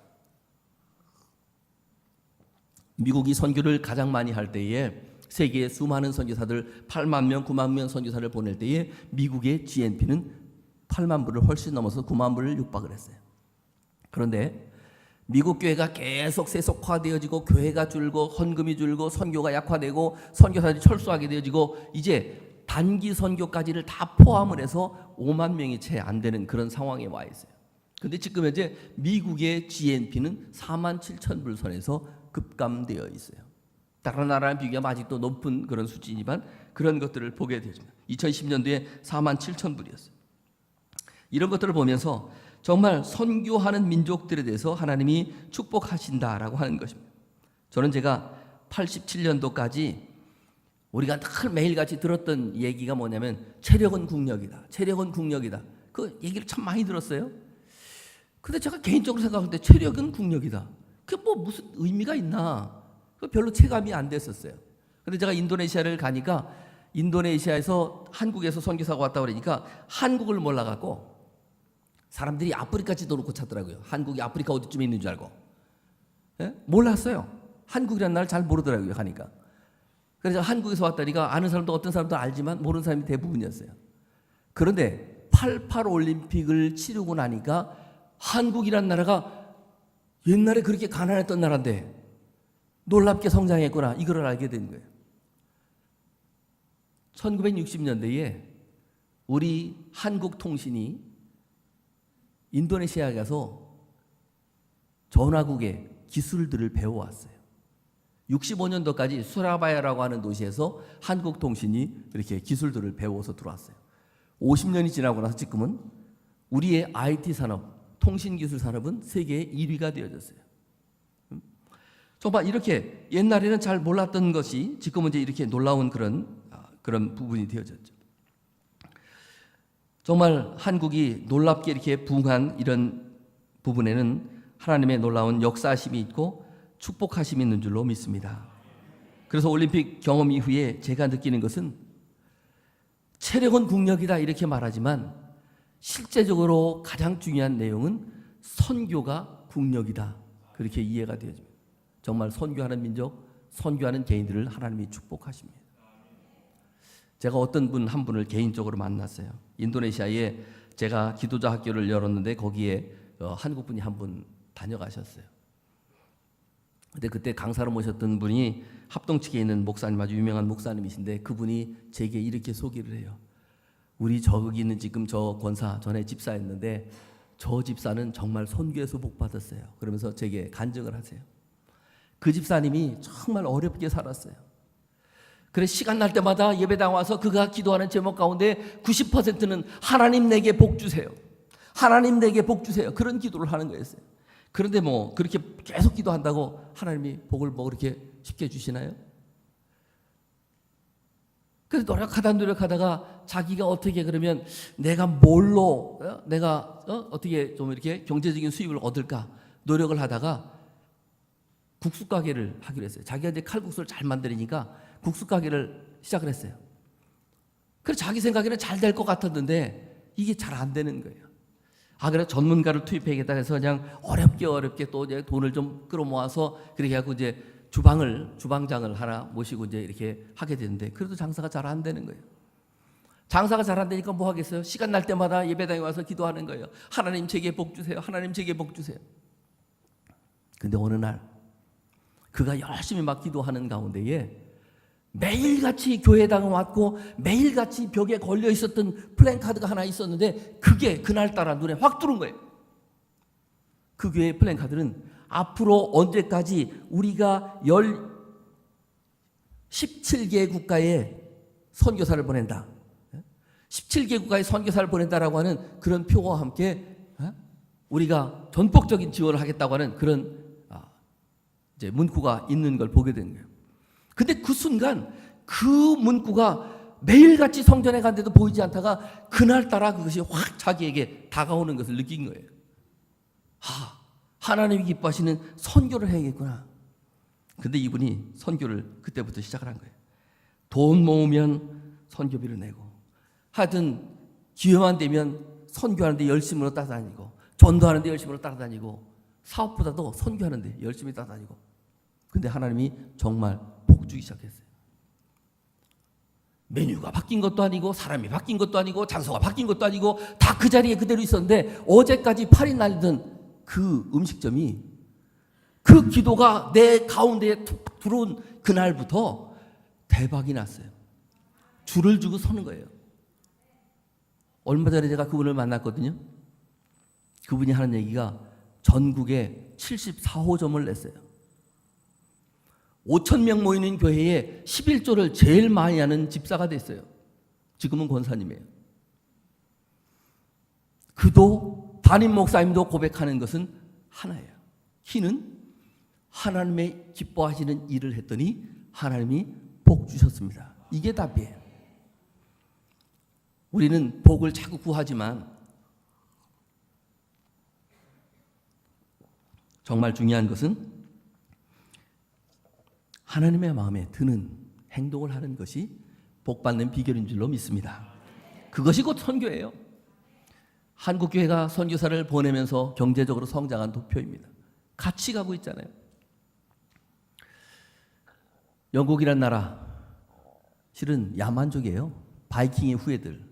미국이 선교를 가장 많이 할 때에 세계의 수많은 선교사들 8만 명, 9만 명 선교사를 보낼 때에 미국의 GNP는 8만 불을 훨씬 넘어서 9만 불을 육박을 했어요. 그런데 미국 교회가 계속 세속화되어지고 교회가 줄고 헌금이 줄고 선교가 약화되고 선교사들이 철수하게 되어지고 이제 단기 선교까지를 다 포함을 해서 5만 명이 채 안 되는 그런 상황에 와 있어요. 그런데 지금 현재 미국의 GNP는 47,000불 선에서 급감되어 있어요. 다른 나라랑 비교하면 아직도 높은 그런 수준이지만 그런 것들을 보게 되죠. 2010년도에 47,000불이었어요. 이런 것들을 보면서 정말 선교하는 민족들에 대해서 하나님이 축복하신다라고 하는 것입니다. 저는 제가 87년도까지 우리가 늘 매일같이 들었던 얘기가 뭐냐면 체력은 국력이다. 체력은 국력이다. 그 얘기를 참 많이 들었어요. 근데 제가 개인적으로 생각할 때 체력은 국력이다. 그게 뭐 무슨 의미가 있나? 별로 체감이 안 됐었어요. 근데 제가 인도네시아를 가니까 인도네시아에서 한국에서 선교사가 왔다 그러니까 한국을 몰라갖고 사람들이 아프리카 지도 놓고 찾더라고요. 한국이 아프리카 어디쯤에 있는 줄 알고. 몰랐어요. 한국이라는 나라를 잘 모르더라고요. 가니까. 그래서 한국에서 왔다니까 아는 사람도 어떤 사람도 알지만 모르는 사람이 대부분이었어요. 그런데 88 올림픽을 치르고 나니까 한국이란 나라가 옛날에 그렇게 가난했던 나라인데 놀랍게 성장했구나, 이걸 알게 된 거예요. 1960년대에 우리 한국통신이 인도네시아에 가서 전화국의 기술들을 배워왔어요. 65년도까지 수라바야라고 하는 도시에서 한국통신이 이렇게 기술들을 배워서 들어왔어요. 50년이 지나고 나서 지금은 우리의 IT 산업, 통신기술 산업은 세계 1위가 되어졌어요. 정말 이렇게 옛날에는 잘 몰랐던 것이 지금은 이제 이렇게 놀라운 그런 부분이 되어졌죠. 정말 한국이 놀랍게 이렇게 부흥한 이런 부분에는 하나님의 놀라운 역사하심이 있고 축복하심이 있는 줄로 믿습니다. 그래서 올림픽 경험 이후에 제가 느끼는 것은 체력은 국력이다 이렇게 말하지만 실제적으로 가장 중요한 내용은 선교가 국력이다. 그렇게 이해가 되어집니다. 정말 선교하는 민족, 선교하는 개인들을 하나님이 축복하십니다. 제가 어떤 분 한 분을 개인적으로 만났어요. 인도네시아에 제가 기도자 학교를 열었는데 거기에 한국 분이 한 분 다녀가셨어요. 근데 그때 강사로 모셨던 분이 합동 측에 있는 목사님, 아주 유명한 목사님이신데 그분이 제게 이렇게 소개를 해요. 우리 저기 있는 지금 저 권사 전에 집사였는데 저 집사는 정말 선교에서 복 받았어요. 그러면서 제게 간증을 하세요. 그 집사님이 정말 어렵게 살았어요. 그래서 시간 날 때마다 예배당 와서 그가 기도하는 제목 가운데 90%는 하나님 내게 복 주세요. 하나님 내게 복 주세요. 그런 기도를 하는 거였어요. 그런데 뭐 그렇게 계속 기도한다고 하나님이 복을 뭐 그렇게 쉽게 주시나요? 그래서 노력하다가 자기가 어떻게 그러면 내가 뭘로 내가 어떻게 좀 이렇게 경제적인 수입을 얻을까 노력을 하다가 국수 가게를 하기로 했어요. 자기가 이제 칼국수를 잘 만드니까 국수 가게를 시작을 했어요. 그래서 자기 생각에는 잘 될 것 같았는데 이게 잘 안 되는 거예요. 그래 전문가를 투입해야겠다 해서 그냥 어렵게 또 이제 돈을 좀 끌어모아서 그렇게 하고 이제 주방장을 하나 모시고 이제 이렇게 하게 되는데 그래도 장사가 잘 안 되는 거예요. 장사가 잘 안 되니까 뭐 하겠어요? 시간 날 때마다 예배당에 와서 기도하는 거예요. 하나님 제게 복 주세요. 하나님 제게 복 주세요. 근데 어느 날 그가 열심히 막 기도하는 가운데에 매일같이 교회당에 왔고 매일같이 벽에 걸려 있었던 플랜카드가 하나 있었는데 그게 그날따라 눈에 확 들어온 거예요. 그 교회의 플랜카드는 앞으로 언제까지 우리가 17개 국가에 선교사를 보낸다. 17개 국가에 선교사를 보낸다라고 하는 그런 표와 함께 우리가 전폭적인 지원을 하겠다고 하는 그런 이제 문구가 있는 걸 보게 된 거예요. 근데 그 순간 그 문구가 매일같이 성전에 갔는데도 보이지 않다가 그날따라 그것이 확 자기에게 다가오는 것을 느낀 거예요. 하나님이 기뻐하시는 선교를 해야겠구나. 근데 이분이 선교를 그때부터 시작을 한 거예요. 돈 모으면 선교비를 내고 하여튼 기회만 되면 선교하는데 열심으로 따라다니고 전도하는데 열심으로 따라다니고 사업보다도 선교하는데 열심히 따라다니고 근데 하나님이 정말 복 주기 시작했어요. 메뉴가 바뀐 것도 아니고 사람이 바뀐 것도 아니고 장소가 바뀐 것도 아니고 다 그 자리에 그대로 있었는데 어제까지 팔이 날리던 그 음식점이 그 기도가 내 가운데에 툭 들어온 그날부터 대박이 났어요. 줄을 주고 서는 거예요. 얼마 전에 제가 그분을 만났거든요. 그분이 하는 얘기가 전국에 74호점을 냈어요. 5,000명 모이는 교회에 11조를 제일 많이 하는 집사가 됐어요. 지금은 권사님이에요. 그도 담임 목사님도 고백하는 것은 하나예요. 키는 하나님의 기뻐하시는 일을 했더니 하나님이 복 주셨습니다. 이게 답이에요. 우리는 복을 자꾸 구하지만 정말 중요한 것은 하나님의 마음에 드는 행동을 하는 것이 복받는 비결인 줄로 믿습니다. 그것이 곧 선교예요. 한국교회가 선교사를 보내면서 경제적으로 성장한 도표입니다. 같이 가고 있잖아요. 영국이란 나라 실은 야만족이에요. 바이킹의 후예들.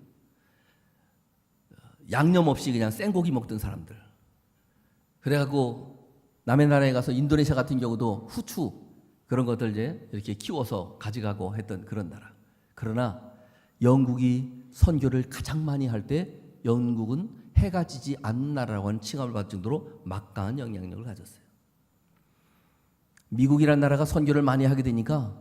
양념 없이 그냥 생고기 먹던 사람들. 그래갖고 남의 나라에 가서 인도네시아 같은 경우도 후추 그런 것들 이제 이렇게 키워서 가져가고 했던 그런 나라. 그러나 영국이 선교를 가장 많이 할 때 영국은 해가 지지 않는 나라라고 하는 칭함을 받을 정도로 막강한 영향력을 가졌어요. 미국이라는 나라가 선교를 많이 하게 되니까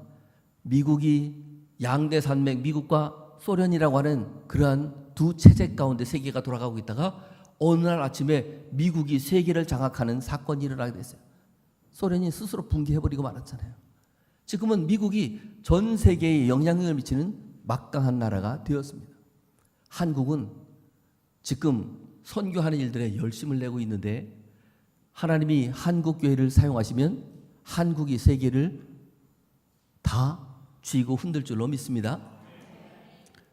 미국이 양대 산맥, 미국과 소련이라고 하는 그러한 두 체제 가운데 세계가 돌아가고 있다가 어느 날 아침에 미국이 세계를 장악하는 사건이 일어나게 됐어요. 소련이 스스로 붕괴해버리고 말았잖아요. 지금은 미국이 전 세계에 영향력을 미치는 막강한 나라가 되었습니다. 한국은 지금 선교하는 일들에 열심을 내고 있는데 하나님이 한국 교회를 사용하시면 한국이 세계를 다 쥐고 흔들 줄로 믿습니다.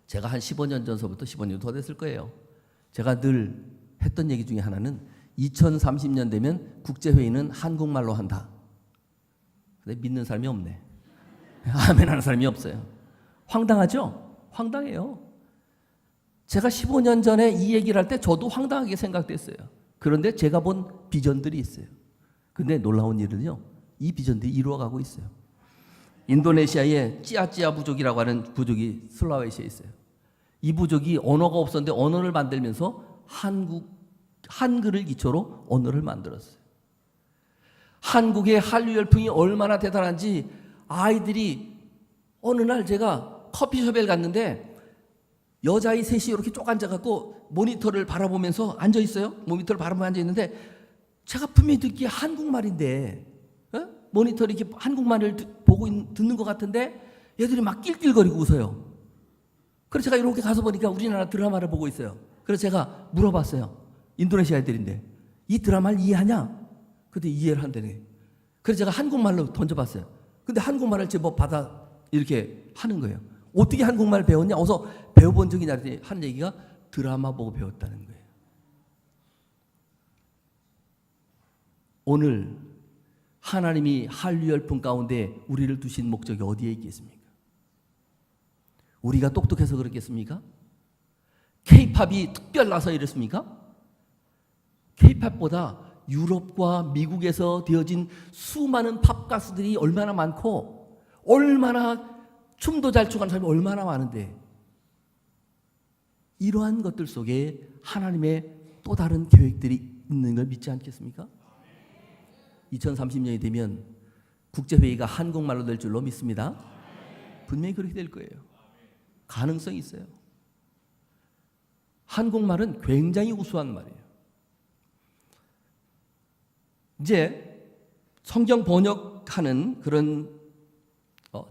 제가 한 15년 전서부터 15년 더 됐을 거예요. 제가 늘 했던 얘기 중에 하나는 2030년 되면 국제회의는 한국말로 한다. 근데 믿는 사람이 없네. 아멘 하는 사람이 없어요. 황당하죠? 황당해요. 제가 15년 전에 이 얘기를 할 때 저도 황당하게 생각됐어요. 그런데 제가 본 비전들이 있어요. 근데 놀라운 일은요, 이 비전들이 이루어가고 있어요. 인도네시아에 찌아찌아 부족이라고 하는 부족이 슬라웨시에 있어요. 이 부족이 언어가 없었는데 언어를 만들면서 한글을 기초로 언어를 만들었어요. 한국의 한류 열풍이 얼마나 대단한지 아이들이 어느 날 제가 커피숍에 갔는데 여자아이 셋이 이렇게 쭉 앉아갖고 모니터를 바라보면서 앉아있어요. 모니터를 바라보면서 앉아있는데 제가 분명히 듣기에 한국말인데 모니터를 이렇게 한국말을 보고 듣는 것 같은데 얘들이 막 낄낄거리고 웃어요. 그래서 제가 이렇게 가서 보니까 우리나라 드라마를 보고 있어요. 그래서 제가 물어봤어요. 인도네시아 애들인데 이 드라마를 이해하냐? 근데 이해를 한다네. 그래서 제가 한국말로 던져봤어요. 근데 한국말을 제법 받아 이렇게 하는 거예요. 어떻게 한국말 배웠냐? 어서 배워본 적이 있냐? 하는 얘기가 드라마 보고 배웠다는 거예요. 오늘 하나님이 한류 열풍 가운데 우리를 두신 목적이 어디에 있겠습니까? 우리가 똑똑해서 그렇겠습니까? K-팝이 특별나서 이랬습니까? K-팝보다 유럽과 미국에서 되어진 수많은 팝 가수들이 얼마나 많고 얼마나 춤도 잘 추는 사람이 얼마나 많은데 이러한 것들 속에 하나님의 또 다른 계획들이 있는 걸 믿지 않겠습니까? 2030년이 되면 국제회의가 한국말로 될 줄로 믿습니다. 분명히 그렇게 될 거예요. 가능성이 있어요. 한국말은 굉장히 우수한 말이에요. 이제 성경 번역하는 그런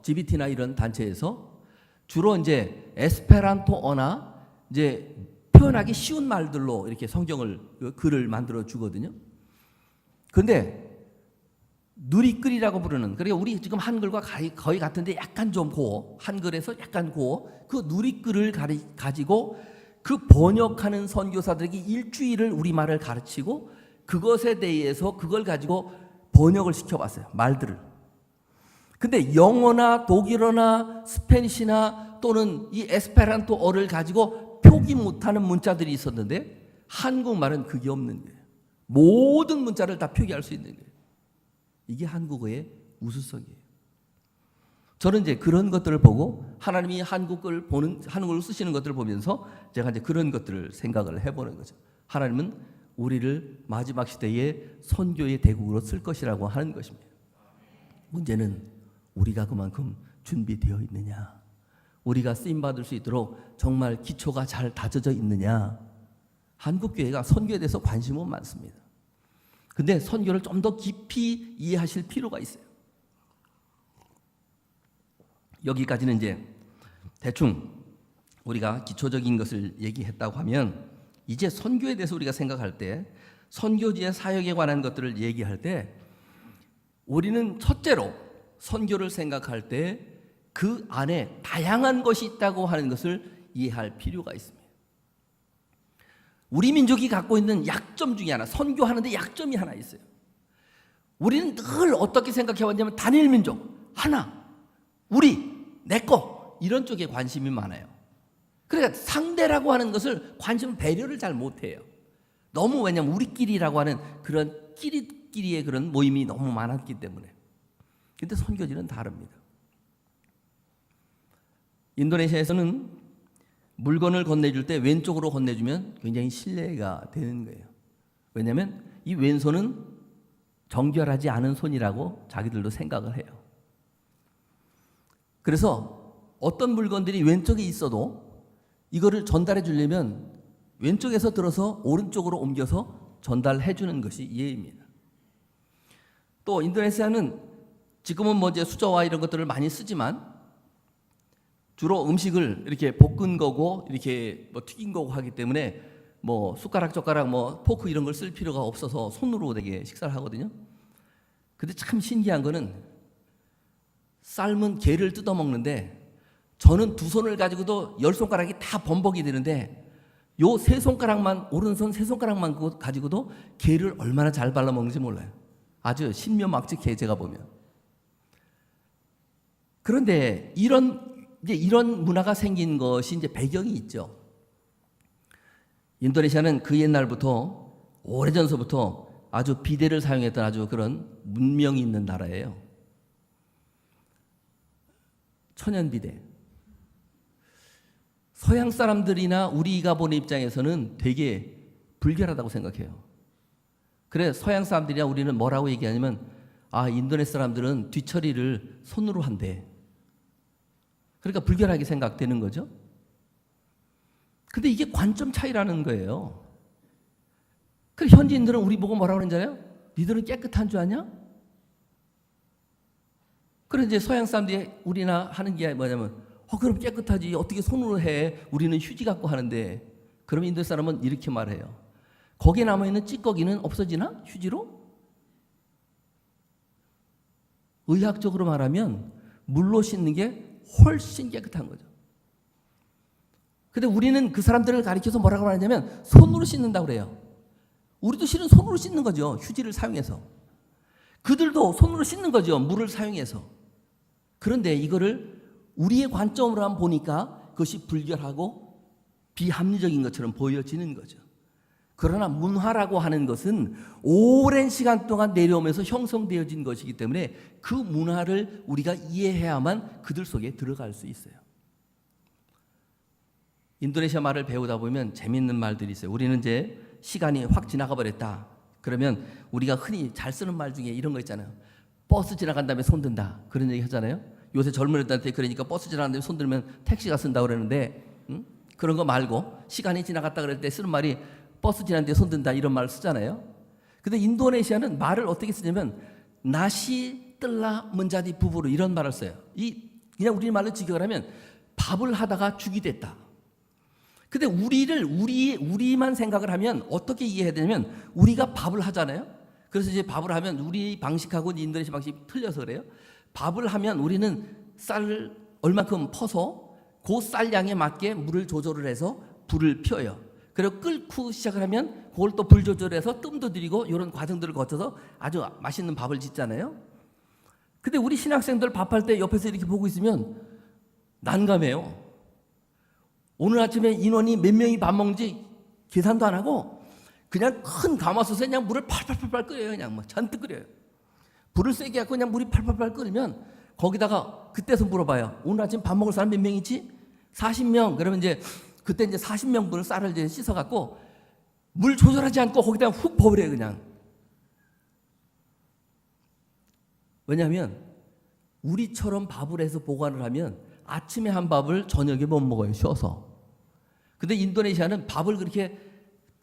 GBT나 이런 단체에서 주로 이제 에스페란토어나 이제 표현하기 쉬운 말들로 이렇게 성경을 글을 만들어 주거든요. 그런데 누리글이라고 부르는, 그러니까 우리 지금 한글과 거의 같은데 약간 좀 고어, 한글에서 약간 고어, 그 누리글을 가지고 그 번역하는 선교사들에게 일주일을 우리말을 가르치고 그것에 대해서 그걸 가지고 번역을 시켜봤어요. 말들을. 근데 영어나 독일어나 스페니시나 또는 이 에스페란토어를 가지고 표기 못하는 문자들이 있었는데 한국말은 그게 없는 거예요. 모든 문자를 다 표기할 수 있는 거예요. 이게 한국어의 우수성이에요. 저는 이제 그런 것들을 보고 하나님이 한국어를 쓰시는 것들을 보면서 제가 이제 그런 것들을 생각을 해보는 거죠. 하나님은 우리를 마지막 시대에 선교의 대국으로 쓸 것이라고 하는 것입니다. 문제는 우리가 그만큼 준비되어 있느냐, 우리가 쓰임받을 수 있도록 정말 기초가 잘 다져져 있느냐. 한국교회가 선교에 대해서 관심은 많습니다. 근데 선교를 좀 더 깊이 이해하실 필요가 있어요. 여기까지는 이제 대충 우리가 기초적인 것을 얘기했다고 하면 이제 선교에 대해서 우리가 생각할 때 선교지의 사역에 관한 것들을 얘기할 때 우리는 첫째로 선교를 생각할 때 그 안에 다양한 것이 있다고 하는 것을 이해할 필요가 있습니다. 우리 민족이 갖고 있는 약점 중에 하나, 선교하는데 약점이 하나 있어요. 우리는 늘 어떻게 생각해왔냐면 단일 민족, 하나, 우리, 내꺼 이런 쪽에 관심이 많아요. 그러니까 상대라고 하는 것을 배려를 잘 못해요. 너무, 왜냐하면 우리끼리라고 하는 그런 끼리끼리의 그런 모임이 너무 많았기 때문에. 근데 선교지는 다릅니다. 인도네시아에서는 물건을 건네줄 때 왼쪽으로 건네주면 굉장히 신뢰가 되는 거예요. 왜냐하면 이 왼손은 정결하지 않은 손이라고 자기들도 생각을 해요. 그래서 어떤 물건들이 왼쪽에 있어도 이거를 전달해 주려면 왼쪽에서 들어서 오른쪽으로 옮겨서 전달해 주는 것이 예입니다. 또 인도네시아는 지금은 뭐 이제 수저와 이런 것들을 많이 쓰지만 주로 음식을 이렇게 볶은 거고 이렇게 뭐 튀긴 거고 하기 때문에 뭐 숟가락, 젓가락, 뭐 포크 이런 걸 쓸 필요가 없어서 손으로 되게 식사를 하거든요. 근데 참 신기한 거는 삶은 게를 뜯어 먹는데 저는 두 손을 가지고도 10손가락이 다 범벅이 되는데 요 세 손가락만, 오른손 세 손가락만 가지고도 게를 얼마나 잘 발라먹는지 몰라요. 아주 신묘막측 게, 제가 보면. 그런데 이런 문화가 생긴 것이 이제 배경이 있죠. 인도네시아는 그 옛날부터, 오래전서부터 아주 비데를 사용했던 아주 그런 문명이 있는 나라예요. 천연비데. 서양 사람들이나 우리가 보는 입장에서는 되게 불결하다고 생각해요. 그래 서양 사람들이나 우리는 뭐라고 얘기하냐면, 인도네시아 사람들은 뒤처리를 손으로 한대. 그러니까 불결하게 생각되는 거죠. 근데 이게 관점 차이라는 거예요. 그래 현지인들은 우리 보고 뭐라고 그러잖아요. 니들은 깨끗한 줄 아냐? 그래 이제 서양 사람들이 우리나 하는 게 뭐냐면, 그럼 깨끗하지. 어떻게 손으로 해? 우리는 휴지 갖고 하는데. 그럼 인도 사람은 이렇게 말해요. 거기에 남아있는 찌꺼기는 없어지나? 휴지로? 의학적으로 말하면 물로 씻는 게 훨씬 깨끗한 거죠. 근데 우리는 그 사람들을 가리켜서 뭐라고 말하냐면 손으로 씻는다고 그래요. 우리도 실은 손으로 씻는 거죠. 휴지를 사용해서. 그들도 손으로 씻는 거죠. 물을 사용해서. 그런데 이거를 우리의 관점으로 한번 보니까 그것이 불결하고 비합리적인 것처럼 보여지는 거죠. 그러나 문화라고 하는 것은 오랜 시간 동안 내려오면서 형성되어진 것이기 때문에 그 문화를 우리가 이해해야만 그들 속에 들어갈 수 있어요. 인도네시아 말을 배우다 보면 재미있는 말들이 있어요. 우리는 이제 시간이 확 지나가 버렸다. 그러면 우리가 흔히 잘 쓰는 말 중에 이런 거 있잖아요. 버스 지나간 다음에 손 든다. 그런 얘기 하잖아요. 요새 젊은 애들한테 그러니까 버스 지나간 다음에 손 들면 택시가 쓴다고 그러는데, 그런 거 말고 시간이 지나갔다 그럴 때 쓰는 말이 버스 지난 뒤에 손 든다 이런 말을 쓰잖아요. 근데 인도네시아는 말을 어떻게 쓰냐면 나시 뜰라 문자디 부부로 이런 말을 써요. 그냥 우리말로 직역을 하면 밥을 하다가 죽이 됐다. 근데 우리만 생각을 하면 어떻게 이해해야 되냐면, 우리가 밥을 하잖아요. 그래서 이제 밥을 하면 우리 방식하고 인도네시아 방식이 틀려서 그래요. 밥을 하면 우리는 쌀을 얼만큼 퍼서 그 쌀량에 맞게 물을 조절을 해서 불을 펴요. 그리고 끓고 시작을 하면 그걸 또 불 조절해서 뜸도 들이고 이런 과정들을 거쳐서 아주 맛있는 밥을 짓잖아요. 근데 우리 신학생들 밥할 때 옆에서 이렇게 보고 있으면 난감해요. 오늘 아침에 인원이 몇 명이 밥 먹는지 계산도 안 하고 그냥 큰 가마솥에 그냥 물을 팔팔팔 끓여요. 그냥 뭐 잔뜩 끓여요. 불을 세게 하고 그냥 물이 팔팔팔 끓으면 거기다가 그때서 물어봐요. 오늘 아침 밥 먹을 사람 몇 명이지? 40명. 그러면 이제 그때 이제 40명분을 쌀을 이제 씻어갖고 물 조절하지 않고 거기다 훅 버무려요, 그냥. 왜냐하면 우리처럼 밥을 해서 보관을 하면 아침에 한 밥을 저녁에 못 먹어요, 쉬어서. 근데 인도네시아는 밥을 그렇게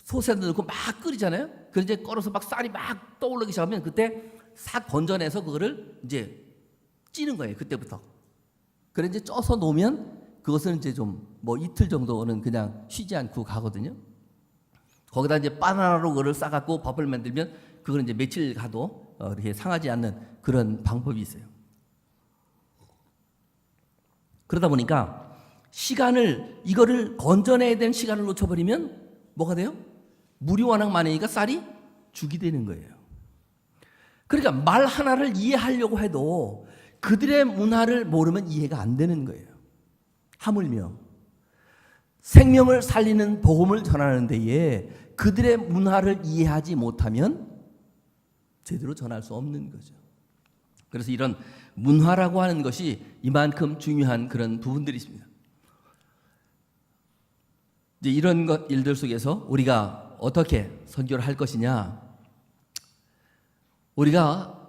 솥에 넣고 막 끓이잖아요. 그래서 이제 끓어서 막 쌀이 막 떠오르기 시작하면 그때 싹 건져내서 그거를 이제 찌는 거예요, 그때부터. 그래 이제 쪄서 놓으면 그것은 이제 좀 뭐 이틀 정도는 그냥 쉬지 않고 가거든요. 거기다 이제 바나나로 그걸 싸갖고 밥을 만들면 그걸 이제 며칠 가도 이렇게 상하지 않는 그런 방법이 있어요. 그러다 보니까 이거를 건져내야 되는 시간을 놓쳐버리면 뭐가 돼요? 물이 워낙 많으니까 쌀이 죽이 되는 거예요. 그러니까 말 하나를 이해하려고 해도 그들의 문화를 모르면 이해가 안 되는 거예요. 하물며 생명을 살리는 복음을 전하는 데에 그들의 문화를 이해하지 못하면 제대로 전할 수 없는 거죠. 그래서 이런 문화라고 하는 것이 이만큼 중요한 그런 부분들이 있습니다. 이제 이런 일들 속에서 우리가 어떻게 선교를 할 것이냐? 우리가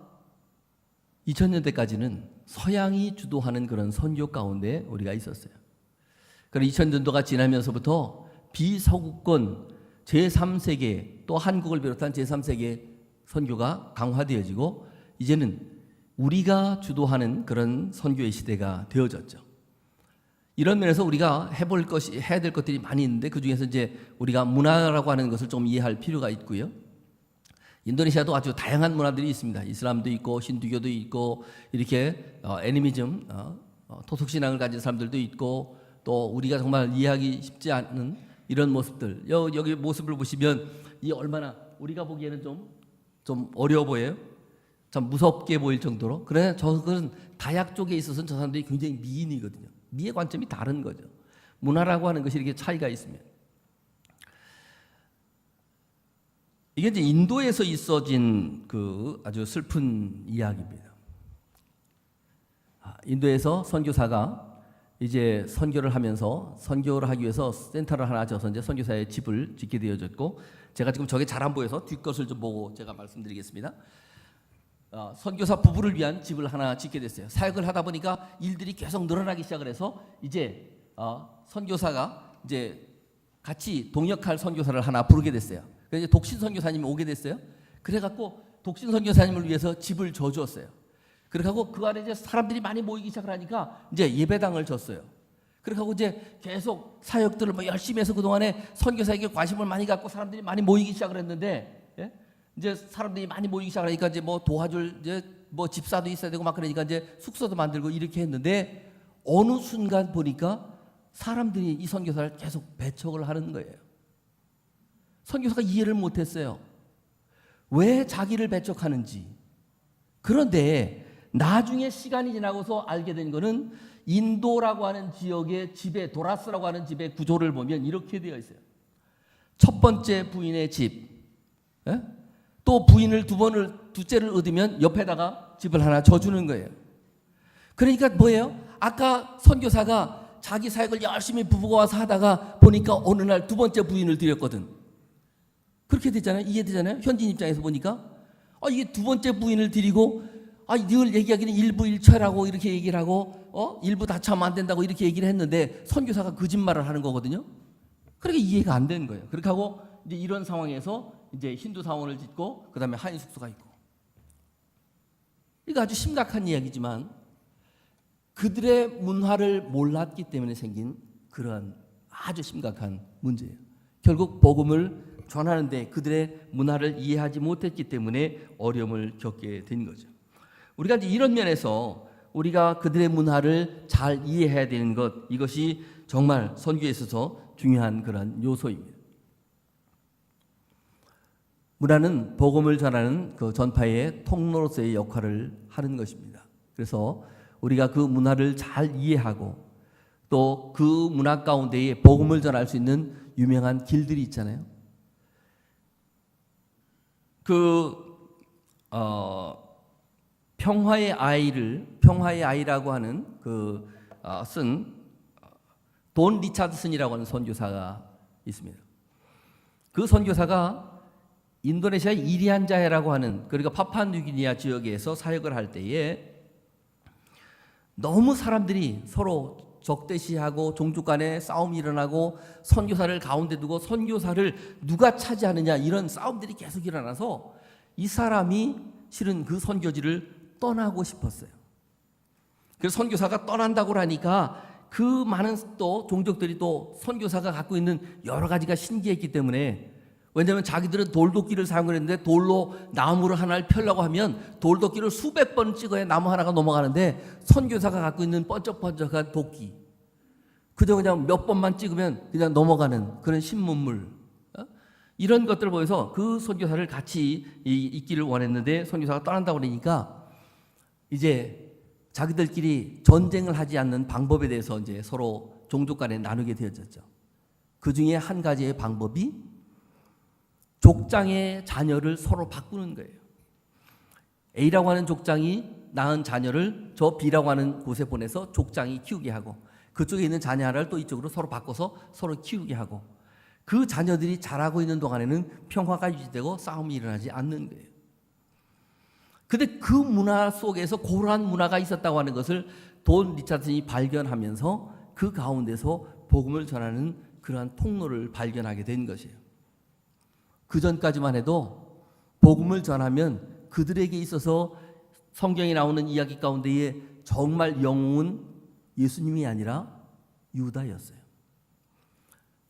2000년대까지는 서양이 주도하는 그런 선교 가운데 우리가 있었어요. 그럼 2000년도가 지나면서부터 비서구권 제3세계 또 한국을 비롯한 제3세계 선교가 강화되어지고 이제는 우리가 주도하는 그런 선교의 시대가 되어졌죠. 이런 면에서 우리가 해야 될 것들이 많이 있는데 그 중에서 이제 우리가 문화라고 하는 것을 좀 이해할 필요가 있고요. 인도네시아도 아주 다양한 문화들이 있습니다. 이슬람도 있고 힌두교도 있고 이렇게 애니미즘 토속 신앙을 가진 사람들도 있고 또 우리가 정말 이해하기 쉽지 않은 이런 모습들 여기 모습을 보시면 이 얼마나 우리가 보기에는 좀 어려워 보여요. 참 무섭게 보일 정도로. 그러나 저것은 다약 쪽에 있어서는 저 사람들이 굉장히 미인이거든요. 미의 관점이 다른 거죠. 문화라고 하는 것이 이렇게 차이가 있으면. 이게 이제 인도에서 있어진 그 아주 슬픈 이야기입니다. 인도에서 선교사가 이제 선교를 하면서 선교를 하기 위해서 센터를 하나 져서 이제 선교사의 집을 짓게 되어졌고, 제가 지금 저게 잘 안 보여서 뒷것을 좀 보고 제가 말씀드리겠습니다. 선교사 부부를 위한 집을 하나 짓게 됐어요. 사역을 하다 보니까 일들이 계속 늘어나기 시작을 해서 이제 선교사가 이제 같이 동역할 선교사를 하나 부르게 됐어요. 그래서 독신 선교사님이 오게 됐어요. 그래갖고 독신 선교사님을 위해서 집을 져주었어요. 그래갖고 그 안에 이제 사람들이 많이 모이기 시작을 하니까 이제 예배당을 졌어요. 그래갖고 이제 계속 사역들을 뭐 열심히 해서 그 동안에 선교사에게 관심을 많이 갖고 사람들이 많이 모이기 시작을 했는데, 예? 이제 사람들이 많이 모이기 시작하니까 이제 뭐 도와줄 이제 뭐 집사도 있어야 되고 막 그러니까 이제 숙소도 만들고 이렇게 했는데, 어느 순간 보니까 사람들이 이 선교사를 계속 배척을 하는 거예요. 선교사가 이해를 못했어요. 왜 자기를 배척하는지. 그런데 나중에 시간이 지나고서 알게 된 거는 인도라고 하는 지역의 집에, 도라스라고 하는 집의 구조를 보면 이렇게 되어 있어요. 첫 번째 부인의 집, 예? 또 부인을 두째를 얻으면 옆에다가 집을 하나 져주는 거예요. 그러니까 뭐예요? 아까 선교사가 자기 사역을 열심히 부부가 와서 하다가 보니까 어느 날 두 번째 부인을 들였거든. 그렇게 되잖아요. 이해되잖아요. 현지인 입장에서 보니까 이게 두 번째 부인을 드리고 늘 얘기하기는 일부일처라고 이렇게 얘기를 하고 일부 다처하면 안 된다고 이렇게 얘기를 했는데 선교사가 거짓말을 하는 거거든요. 그러니까 이해가 안 되는 거예요. 그렇게 하고 이제 이런 상황에서 이제 힌두 사원을 짓고 그다음에 한인 숙소가 있고, 이거 아주 심각한 이야기지만 그들의 문화를 몰랐기 때문에 생긴 그러한 아주 심각한 문제예요. 결국 복음을 전하는데 그들의 문화를 이해하지 못했기 때문에 어려움을 겪게 된 거죠. 우리가 이제 이런 면에서 우리가 그들의 문화를 잘 이해해야 되는 것, 이것이 정말 선교에 있어서 중요한 그런 요소입니다. 문화는 복음을 전하는 그 전파의 통로로서의 역할을 하는 것입니다. 그래서 우리가 그 문화를 잘 이해하고 또 그 문화 가운데에 복음을 전할 수 있는 유명한 길들이 있잖아요. 평화의 아이라고 하는 쓴 돈 리차드슨이라고 하는 선교사가 있습니다. 그 선교사가 인도네시아 이리안자해라고 하는, 그러니까 파푸아뉴기니아 지역에서 사역을 할 때에 너무 사람들이 서로 적대시하고 종족 간에 싸움이 일어나고 선교사를 가운데 두고 선교사를 누가 차지하느냐 이런 싸움들이 계속 일어나서 이 사람이 실은 그 선교지를 떠나고 싶었어요. 그래서 선교사가 떠난다고 하니까 그 많은 또 종족들이 또 선교사가 갖고 있는 여러 가지가 신기했기 때문에, 왜냐하면 자기들은 돌도끼를 사용을 했는데 돌로 나무를 하나를 펴려고 하면 돌도끼를 수백 번 찍어야 나무 하나가 넘어가는데 선교사가 갖고 있는 번쩍번쩍한 도끼, 그저 그냥 몇 번만 찍으면 그냥 넘어가는 그런 신문물, 이런 것들을 보여서 그 선교사를 같이 있기를 원했는데 선교사가 떠난다고 그러니까 이제 자기들끼리 전쟁을 하지 않는 방법에 대해서 이제 서로 종족 간에 나누게 되어졌죠. 그 중에 한 가지의 방법이 족장의 자녀를 서로 바꾸는 거예요. A라고 하는 족장이 낳은 자녀를 저 B라고 하는 곳에 보내서 족장이 키우게 하고, 그쪽에 있는 자녀 하나를 또 이쪽으로 서로 바꿔서 서로 키우게 하고, 그 자녀들이 자라고 있는 동안에는 평화가 유지되고 싸움이 일어나지 않는 거예요. 근데 그 문화 속에서 그러한 문화가 있었다고 하는 것을 돈 리차드슨이 발견하면서 그 가운데서 복음을 전하는 그러한 통로를 발견하게 된 것이에요. 그 전까지만 해도 복음을 전하면 그들에게 있어서 성경에 나오는 이야기 가운데에 정말 영웅은 예수님이 아니라 유다였어요.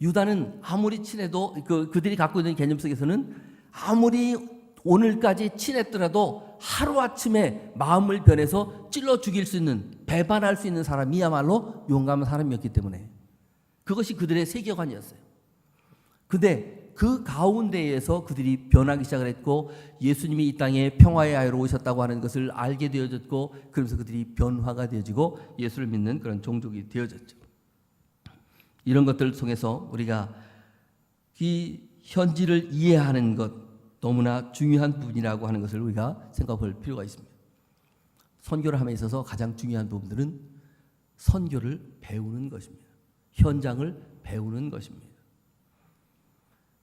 유다는 아무리 친해도 그들이 갖고 있는 개념 속에서는 아무리 오늘까지 친했더라도 하루아침에 마음을 변해서 찔러 죽일 수 있는, 배반할 수 있는 사람이야말로 용감한 사람이었기 때문에 그것이 그들의 세계관이었어요. 근데 그 가운데에서 그들이 변하기 시작을 했고 예수님이 이 땅에 평화의 아이로 오셨다고 하는 것을 알게 되어졌고 그러면서 그들이 변화가 되어지고 예수를 믿는 그런 종족이 되어졌죠. 이런 것들을 통해서 우리가 이 현지를 이해하는 것 너무나 중요한 부분이라고 하는 것을 우리가 생각할 필요가 있습니다. 선교를 함에 있어서 가장 중요한 부분들은 선교를 배우는 것입니다. 현장을 배우는 것입니다.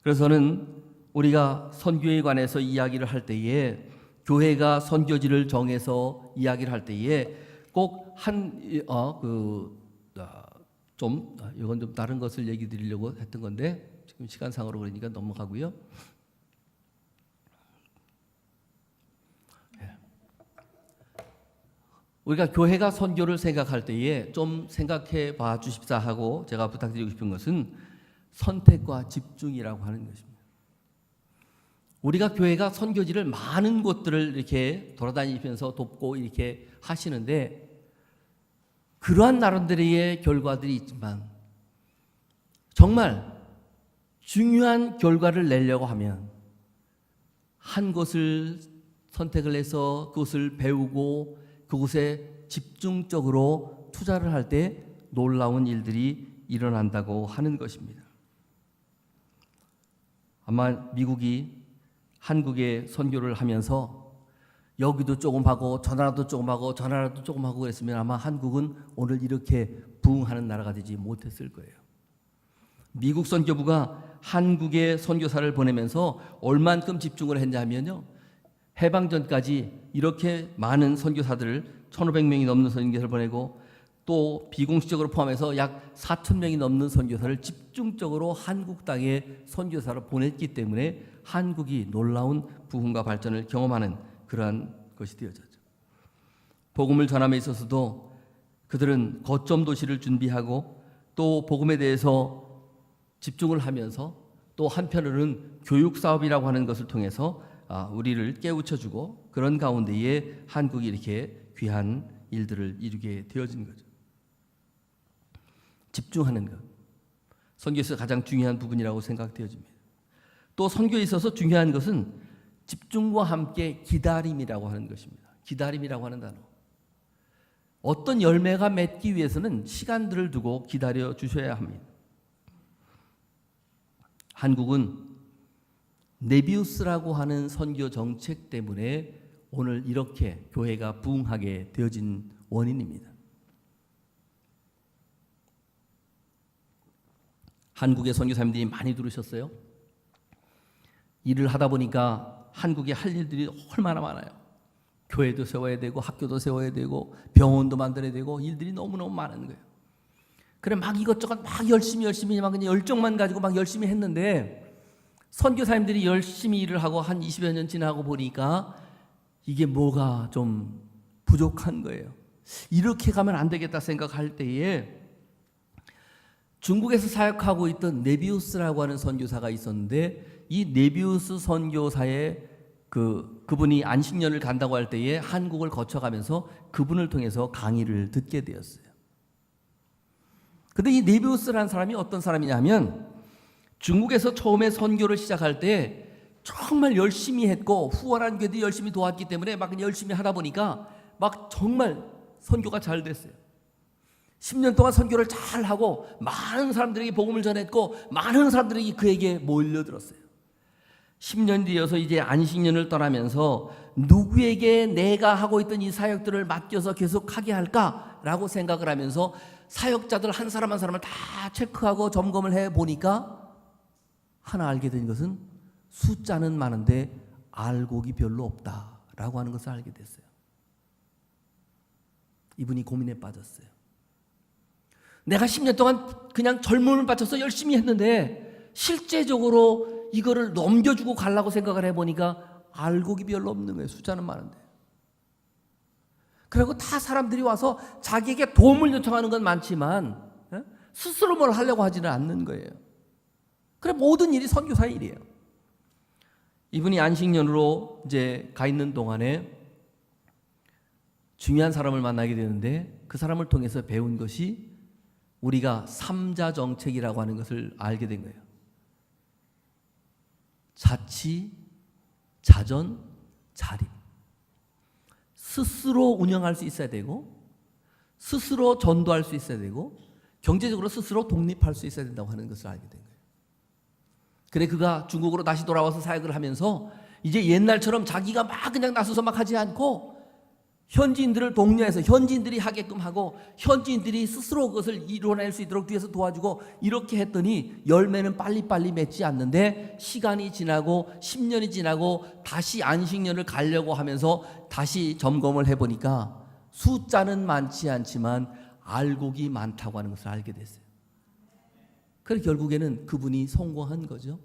그래서 저는 우리가 선교에 관해서 이야기를 할 때에 교회가 선교지를 정해서 이야기를 할 때에 꼭 이건 좀 다른 것을 얘기 드리려고 했던 건데 지금 시간상으로 그러니까 넘어가고요. 우리가 교회가 선교를 생각할 때에 좀 생각해 봐 주십사 하고 제가 부탁드리고 싶은 것은 선택과 집중이라고 하는 것입니다. 우리가 교회가 선교지를 많은 곳들을 이렇게 돌아다니면서 돕고 이렇게 하시는데 그러한 나름대로의 결과들이 있지만 정말 중요한 결과를 내려고 하면 한 곳을 선택을 해서 그것을 배우고 그곳에 집중적으로 투자를 할 때 놀라운 일들이 일어난다고 하는 것입니다. 아마 미국이 한국에 선교를 하면서 여기도 조금 하고 저 나라도 조금 하고 저 나라도 조금 하고 그랬으면 아마 한국은 오늘 이렇게 부흥하는 나라가 되지 못했을 거예요. 미국 선교부가 한국에 선교사를 보내면서 얼만큼 집중을 했냐면요. 해방 전까지 이렇게 많은 선교사들을 1,500명이 넘는 선교사를 보내고 또 비공식적으로 포함해서 약 4,000명이 넘는 선교사를 집중적으로 한국 땅에 선교사로 보냈기 때문에 한국이 놀라운 부흥과 발전을 경험하는 그러한 것이 되어졌죠. 복음을 전함에 있어서도 그들은 거점 도시를 준비하고 또 복음에 대해서 집중을 하면서 또 한편으로는 교육 사업이라고 하는 것을 통해서 우리를 깨우쳐주고 그런 가운데에 한국이 이렇게 귀한 일들을 이루게 되어진 거죠. 집중하는 것. 선교에서 가장 중요한 부분이라고 생각되어집니다. 또 선교에 있어서 중요한 것은 집중과 함께 기다림이라고 하는 것입니다. 기다림이라고 하는 단어. 어떤 열매가 맺기 위해서는 시간들을 두고 기다려 주셔야 합니다. 한국은 네비우스라고 하는 선교 정책 때문에 오늘 이렇게 교회가 부흥하게 되어진 원인입니다. 한국의 선교사님들이 많이 들으셨어요? 일을 하다 보니까 한국에 할 일들이 얼마나 많아요. 교회도 세워야 되고 학교도 세워야 되고 병원도 만들어야 되고 일들이 너무너무 많은 거예요. 그래 막 이것저것 막 열심히 막 그냥 열정만 가지고 막 열심히 했는데 선교사님들이 열심히 일을 하고 한 20여 년 지나고 보니까 이게 뭐가 좀 부족한 거예요. 이렇게 가면 안 되겠다 생각할 때에 중국에서 사역하고 있던 네비우스라고 하는 선교사가 있었는데 이 네비우스 선교사의 그분이 안식년을 간다고 할 때에 한국을 거쳐가면서 그분을 통해서 강의를 듣게 되었어요. 근데 이 네비우스라는 사람이 어떤 사람이냐면 중국에서 처음에 선교를 시작할 때 정말 열심히 했고 후원한 교회도 열심히 도왔기 때문에 막 열심히 하다 보니까 막 정말 선교가 잘 됐어요. 10년 동안 선교를 잘 하고 많은 사람들에게 복음을 전했고 많은 사람들이 그에게 몰려들었어요. 10년 뒤여서 이제 안식년을 떠나면서 누구에게 내가 하고 있던 이 사역들을 맡겨서 계속 하게 할까라고 생각을 하면서 사역자들 한 사람 한 사람을 다 체크하고 점검을 해보니까 하나 알게 된 것은 숫자는 많은데 알곡이 별로 없다라고 하는 것을 알게 됐어요. 이분이 고민에 빠졌어요. 내가 10년 동안 그냥 젊음을 바쳐서 열심히 했는데 실제적으로 이거를 넘겨주고 가려고 생각을 해보니까 알곡이 별로 없는 거예요. 숫자는 많은데. 그리고 다 사람들이 와서 자기에게 도움을 요청하는 건 많지만 스스로 뭘 하려고 하지는 않는 거예요. 그래 모든 일이 선교사 일이에요. 이분이 안식년으로 이제 가 있는 동안에 중요한 사람을 만나게 되는데 그 사람을 통해서 배운 것이 우리가 삼자 정책이라고 하는 것을 알게 된 거예요. 자치, 자전, 자립. 스스로 운영할 수 있어야 되고, 스스로 전도할 수 있어야 되고, 경제적으로 스스로 독립할 수 있어야 된다고 하는 것을 알게 된 거예요. 그래 그가 중국으로 다시 돌아와서 사역을 하면서 이제 옛날처럼 자기가 막 그냥 나서서 막 하지 않고 현지인들을 독려해서 현지인들이 하게끔 하고 현지인들이 스스로 그것을 이뤄낼 수 있도록 뒤에서 도와주고 이렇게 했더니 열매는 빨리빨리 맺지 않는데 시간이 지나고 10년이 지나고 다시 안식년을 가려고 하면서 다시 점검을 해보니까 숫자는 많지 않지만 알곡이 많다고 하는 것을 알게 됐어요. 그래서 결국에는 그분이 성공한 거죠.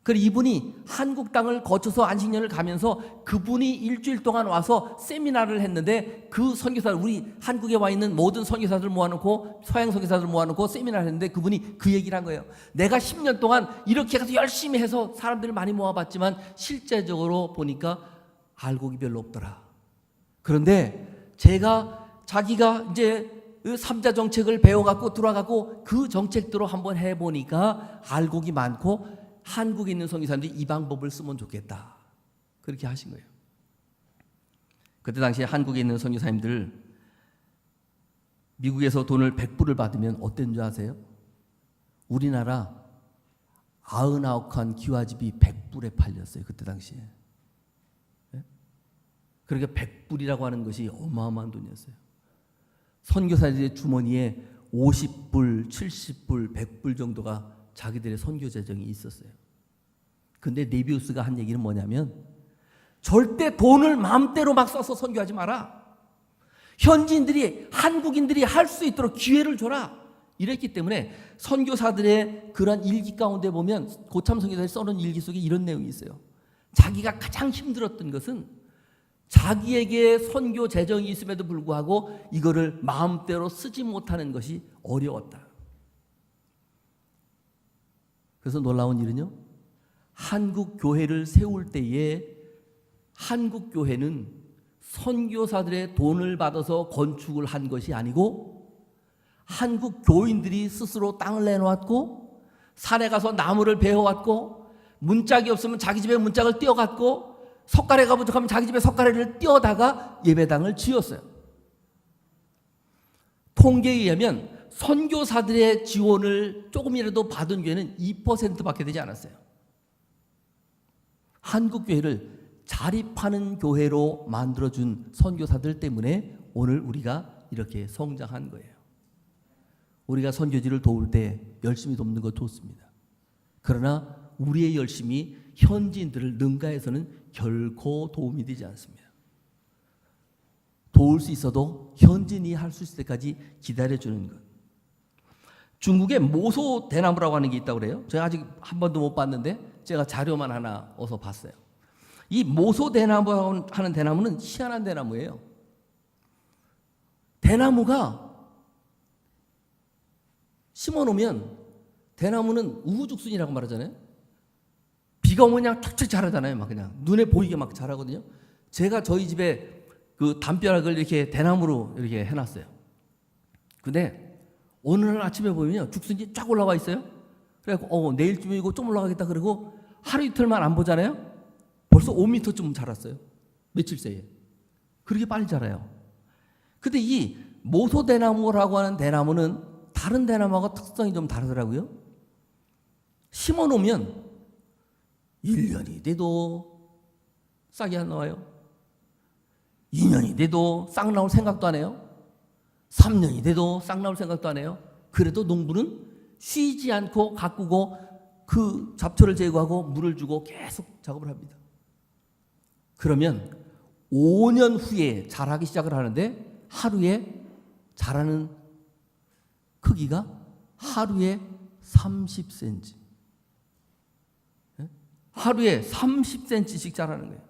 그리고 이분이 한국 땅을 거쳐서 안식년을 가면서 그분이 일주일 동안 와서 세미나를 했는데 그 선교사들, 우리 한국에 와 있는 모든 선교사들 모아놓고 서양 선교사들 모아놓고 세미나를 했는데 그분이 그 얘기를 한 거예요. 내가 10년 동안 이렇게 해서 열심히 해서 사람들을 많이 모아봤지만 실제적으로 보니까 알곡이 별로 없더라. 그런데 자기가 이제 3자 정책을 배워갖고 들어와갖고 그 정책대로 한번 해보니까 알곡이 많고 한국에 있는 선교사님들이 이 방법을 쓰면 좋겠다. 그렇게 하신 거예요. 그때 당시에 한국에 있는 선교사님들 미국에서 돈을 100불을 받으면 어땠는 줄 아세요? 우리나라 99칸 기와집이 100불에 팔렸어요. 그때 당시에. 그러니까 100불이라고 하는 것이 어마어마한 돈이었어요. 선교사들의 주머니에 50불, 70불, 100불 정도가 자기들의 선교 재정이 있었어요. 근데 네비우스가 한 얘기는 뭐냐면 절대 돈을 마음대로 막 써서 선교하지 마라. 현지인들이, 한국인들이 할 수 있도록 기회를 줘라. 이랬기 때문에 선교사들의 그런 일기 가운데 보면 고참 선교사들이 써놓은 일기 속에 이런 내용이 있어요. 자기가 가장 힘들었던 것은 자기에게 선교 재정이 있음에도 불구하고 이거를 마음대로 쓰지 못하는 것이 어려웠다. 그래서 놀라운 일은요, 한국 교회를 세울 때에 한국 교회는 선교사들의 돈을 받아서 건축을 한 것이 아니고 한국 교인들이 스스로 땅을 내놓았고 산에 가서 나무를 베어왔고 문짝이 없으면 자기 집에 문짝을 띄어갔고 석가래가 부족하면 자기 집에 석가래를 띄어다가 예배당을 지었어요. 통계에 의하면 선교사들의 지원을 조금이라도 받은 교회는 2%밖에 되지 않았어요. 한국 교회를 자립하는 교회로 만들어준 선교사들 때문에 오늘 우리가 이렇게 성장한 거예요. 우리가 선교지를 도울 때 열심히 돕는 것 좋습니다. 그러나 우리의 열심이 현지인들을 능가해서는 결코 도움이 되지 않습니다. 도울 수 있어도 현지인이 할 수 있을 때까지 기다려주는 것. 중국에 모소 대나무라고 하는 게 있다고 그래요. 제가 아직 한 번도 못 봤는데 제가 자료만 하나 어서 봤어요. 이 모소 대나무라고 하는 대나무는 희한한 대나무예요. 대나무가 심어놓으면 대나무는 우후죽순이라고 말하잖아요. 비가 오면 그냥 툭툭 자라잖아요. 막 그냥 눈에 보이게 막 자라거든요. 제가 저희 집에 그 담벼락을 이렇게 대나무로 이렇게 해놨어요. 근데 어느 날 아침에 보면요, 죽순이 쫙 올라와 있어요. 그래갖고 내일쯤에 이거 좀 올라가겠다 그러고 하루 이틀만 안 보잖아요. 벌써 5m쯤 자랐어요. 며칠 새에. 그렇게 빨리 자라요. 근데 이 모소대나무라고 하는 대나무는 다른 대나무하고 특성이 좀 다르더라고요. 심어놓으면 1년이 돼도 싹이 안 나와요. 2년이 돼도 싹 나올 생각도 안 해요. 3년이 돼도 싹 나올 생각도 안 해요. 그래도 농부는 쉬지 않고 가꾸고 그 잡초를 제거하고 물을 주고 계속 작업을 합니다. 그러면 5년 후에 자라기 시작을 하는데 하루에 자라는 크기가 하루에 30cm. 하루에 30cm씩 자라는 거예요.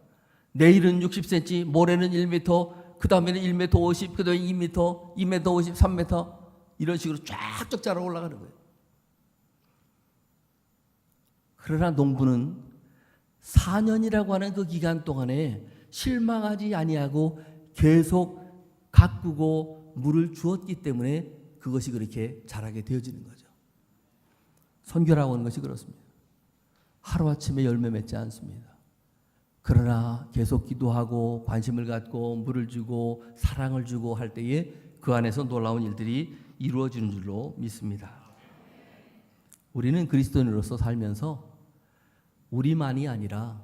내일은 60cm, 모레는 1m, 그 다음에는 1m 50, 그 다음에 2m, 2m 50, 3m 이런 식으로 쫙쫙 자라 올라가는 거예요. 그러나 농부는 4년이라고 하는 그 기간 동안에 실망하지 아니하고 계속 가꾸고 물을 주었기 때문에 그것이 그렇게 자라게 되어지는 거죠. 선교라고 하는 것이 그렇습니다. 하루아침에 열매 맺지 않습니다. 그러나 계속 기도하고 관심을 갖고 물을 주고 사랑을 주고 할 때에 그 안에서 놀라운 일들이 이루어지는 줄로 믿습니다. 우리는 그리스도인으로서 살면서 우리만이 아니라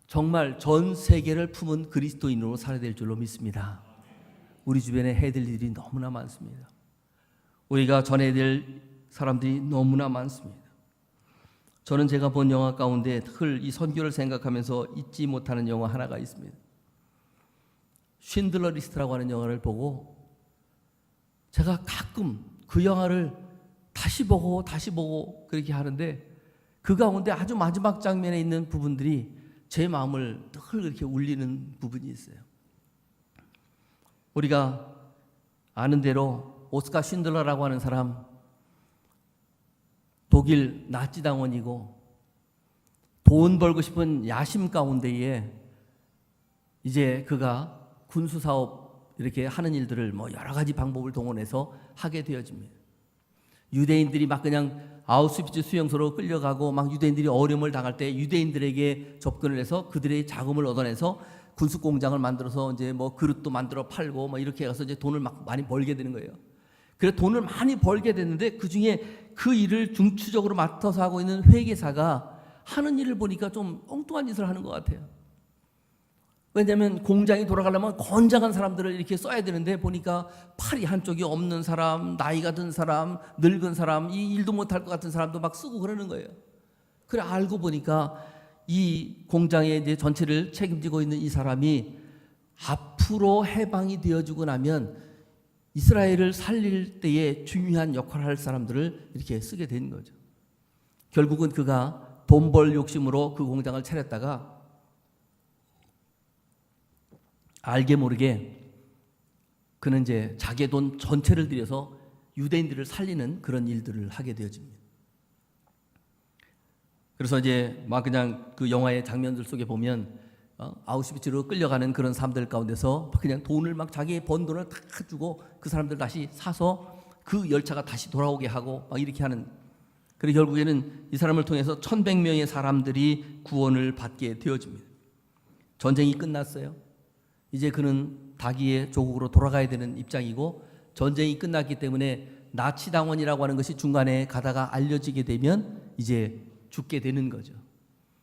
정말 전 세계를 품은 그리스도인으로 살아야 될 줄로 믿습니다. 우리 주변에 해야 될 일이 너무나 많습니다. 우리가 전해야 될 사람들이 너무나 많습니다. 저는 제가 본 영화 가운데 이 선교를 생각하면서 잊지 못하는 영화 하나가 있습니다. 쉰들러 리스트라고 하는 영화를 보고 제가 가끔 그 영화를 다시 보고 그렇게 하는데 그 가운데 아주 마지막 장면에 있는 부분들이 제 마음을 늘 이렇게 울리는 부분이 있어요. 우리가 아는 대로 오스카 쉰들러라고 하는 사람, 독일 나치 당원이고 돈 벌고 싶은 야심 가운데에 이제 그가 군수 사업 이렇게 하는 일들을 뭐 여러 가지 방법을 동원해서 하게 되어집니다. 유대인들이 막 그냥 아우슈비츠 수용소로 끌려가고 막 유대인들이 어려움을 당할 때 유대인들에게 접근을 해서 그들의 자금을 얻어내서 군수 공장을 만들어서 이제 뭐 그릇도 만들어 팔고 뭐 이렇게 해서 이제 돈을 막 많이 벌게 되는 거예요. 그래서 돈을 많이 벌게 됐는데 그 중에 그 일을 중추적으로 맡아서 하고 있는 회계사가 하는 일을 보니까 좀 엉뚱한 짓을 하는 것 같아요. 왜냐하면 공장이 돌아가려면 건장한 사람들을 이렇게 써야 되는데 보니까 팔이 한쪽이 없는 사람, 나이가 든 사람, 늙은 사람, 이 일도 못할 것 같은 사람도 막 쓰고 그러는 거예요. 그래 알고 보니까 이 공장의 이제 전체를 책임지고 있는 이 사람이 앞으로 해방이 되어주고 나면 이스라엘을 살릴 때에 중요한 역할을 할 사람들을 이렇게 쓰게 된 거죠. 결국은 그가 돈 벌 욕심으로 그 공장을 차렸다가 알게 모르게 그는 이제 자기의 돈 전체를 들여서 유대인들을 살리는 그런 일들을 하게 되어집니다. 그래서 이제 막 그냥 그 영화의 장면들 속에 보면 아우슈비츠로 끌려가는 그런 사람들 가운데서 그냥 돈을 막 자기 번 돈을 다 주고 그 사람들 다시 사서 그 열차가 다시 돌아오게 하고 막 이렇게 하는. 그리고 결국에는 이 사람을 통해서 1100명의 사람들이 구원을 받게 되어집니다. 전쟁이 끝났어요. 이제 그는 자기의 조국으로 돌아가야 되는 입장이고 전쟁이 끝났기 때문에 나치 당원이라고 하는 것이 중간에 가다가 알려지게 되면 이제 죽게 되는 거죠.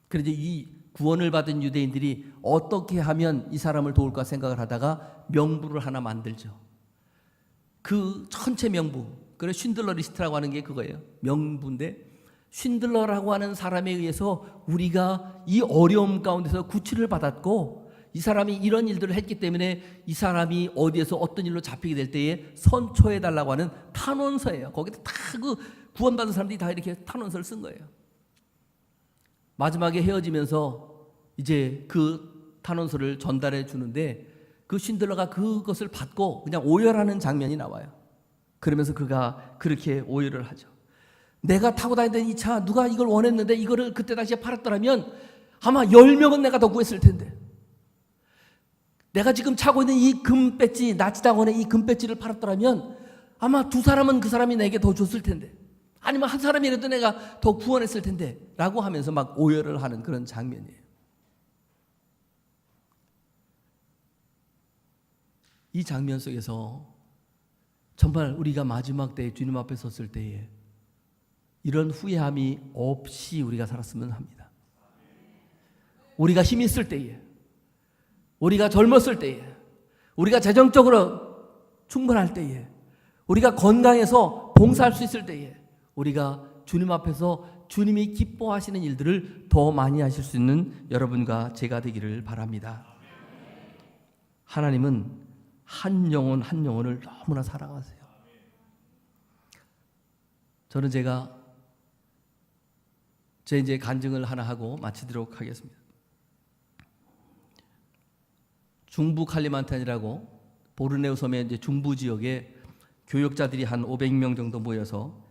그런데 이 구원을 받은 유대인들이 어떻게 하면 이 사람을 도울까 생각을 하다가 명부를 하나 만들죠. 그 전체 명부, 그래서 쉰들러 리스트라고 하는 게 그거예요. 명부인데 쉰들러라고 하는 사람에 의해서 우리가 이 어려움 가운데서 구출을 받았고 이 사람이 이런 일들을 했기 때문에 이 사람이 어디에서 어떤 일로 잡히게 될 때에 선처해달라고 하는 탄원서예요. 거기다 다 그 구원받은 사람들이 다 이렇게 탄원서를 쓴 거예요. 마지막에 헤어지면서 이제 그 탄원서를 전달해 주는데 그 쉰들러가 그것을 받고 그냥 오열하는 장면이 나와요. 그러면서 그가 그렇게 오열을 하죠. 내가 타고 다니던 이 차 누가 이걸 원했는데 이거를 그때 당시에 팔았더라면 아마 10명은 내가 더 구했을 텐데 내가 지금 차고 있는 이 금 배지, 나치당원의 이 금 배지를 팔았더라면 아마 2사람은 그 사람이 내게 더 줬을 텐데 아니면 한 사람이라도 내가 더 구원했을 텐데 라고 하면서 막 오열을 하는 그런 장면이에요. 이 장면 속에서 정말 우리가 마지막 때에 주님 앞에 섰을 때에 이런 후회함이 없이 우리가 살았으면 합니다. 우리가 힘이 있을 때에, 우리가 젊었을 때에, 우리가 재정적으로 충분할 때에, 우리가 건강해서 봉사할 수 있을 때에 우리가 주님 앞에서 주님이 기뻐하시는 일들을 더 많이 하실 수 있는 여러분과 제가 되기를 바랍니다. 하나님은 한 영혼 한 영혼을 너무나 사랑하세요. 저는 제가 제 이제 간증을 하나 하고 마치도록 하겠습니다. 중부 칼리만탄이라고 보르네오 섬의 이제 중부 지역에 교역자들이 한 500명 정도 모여서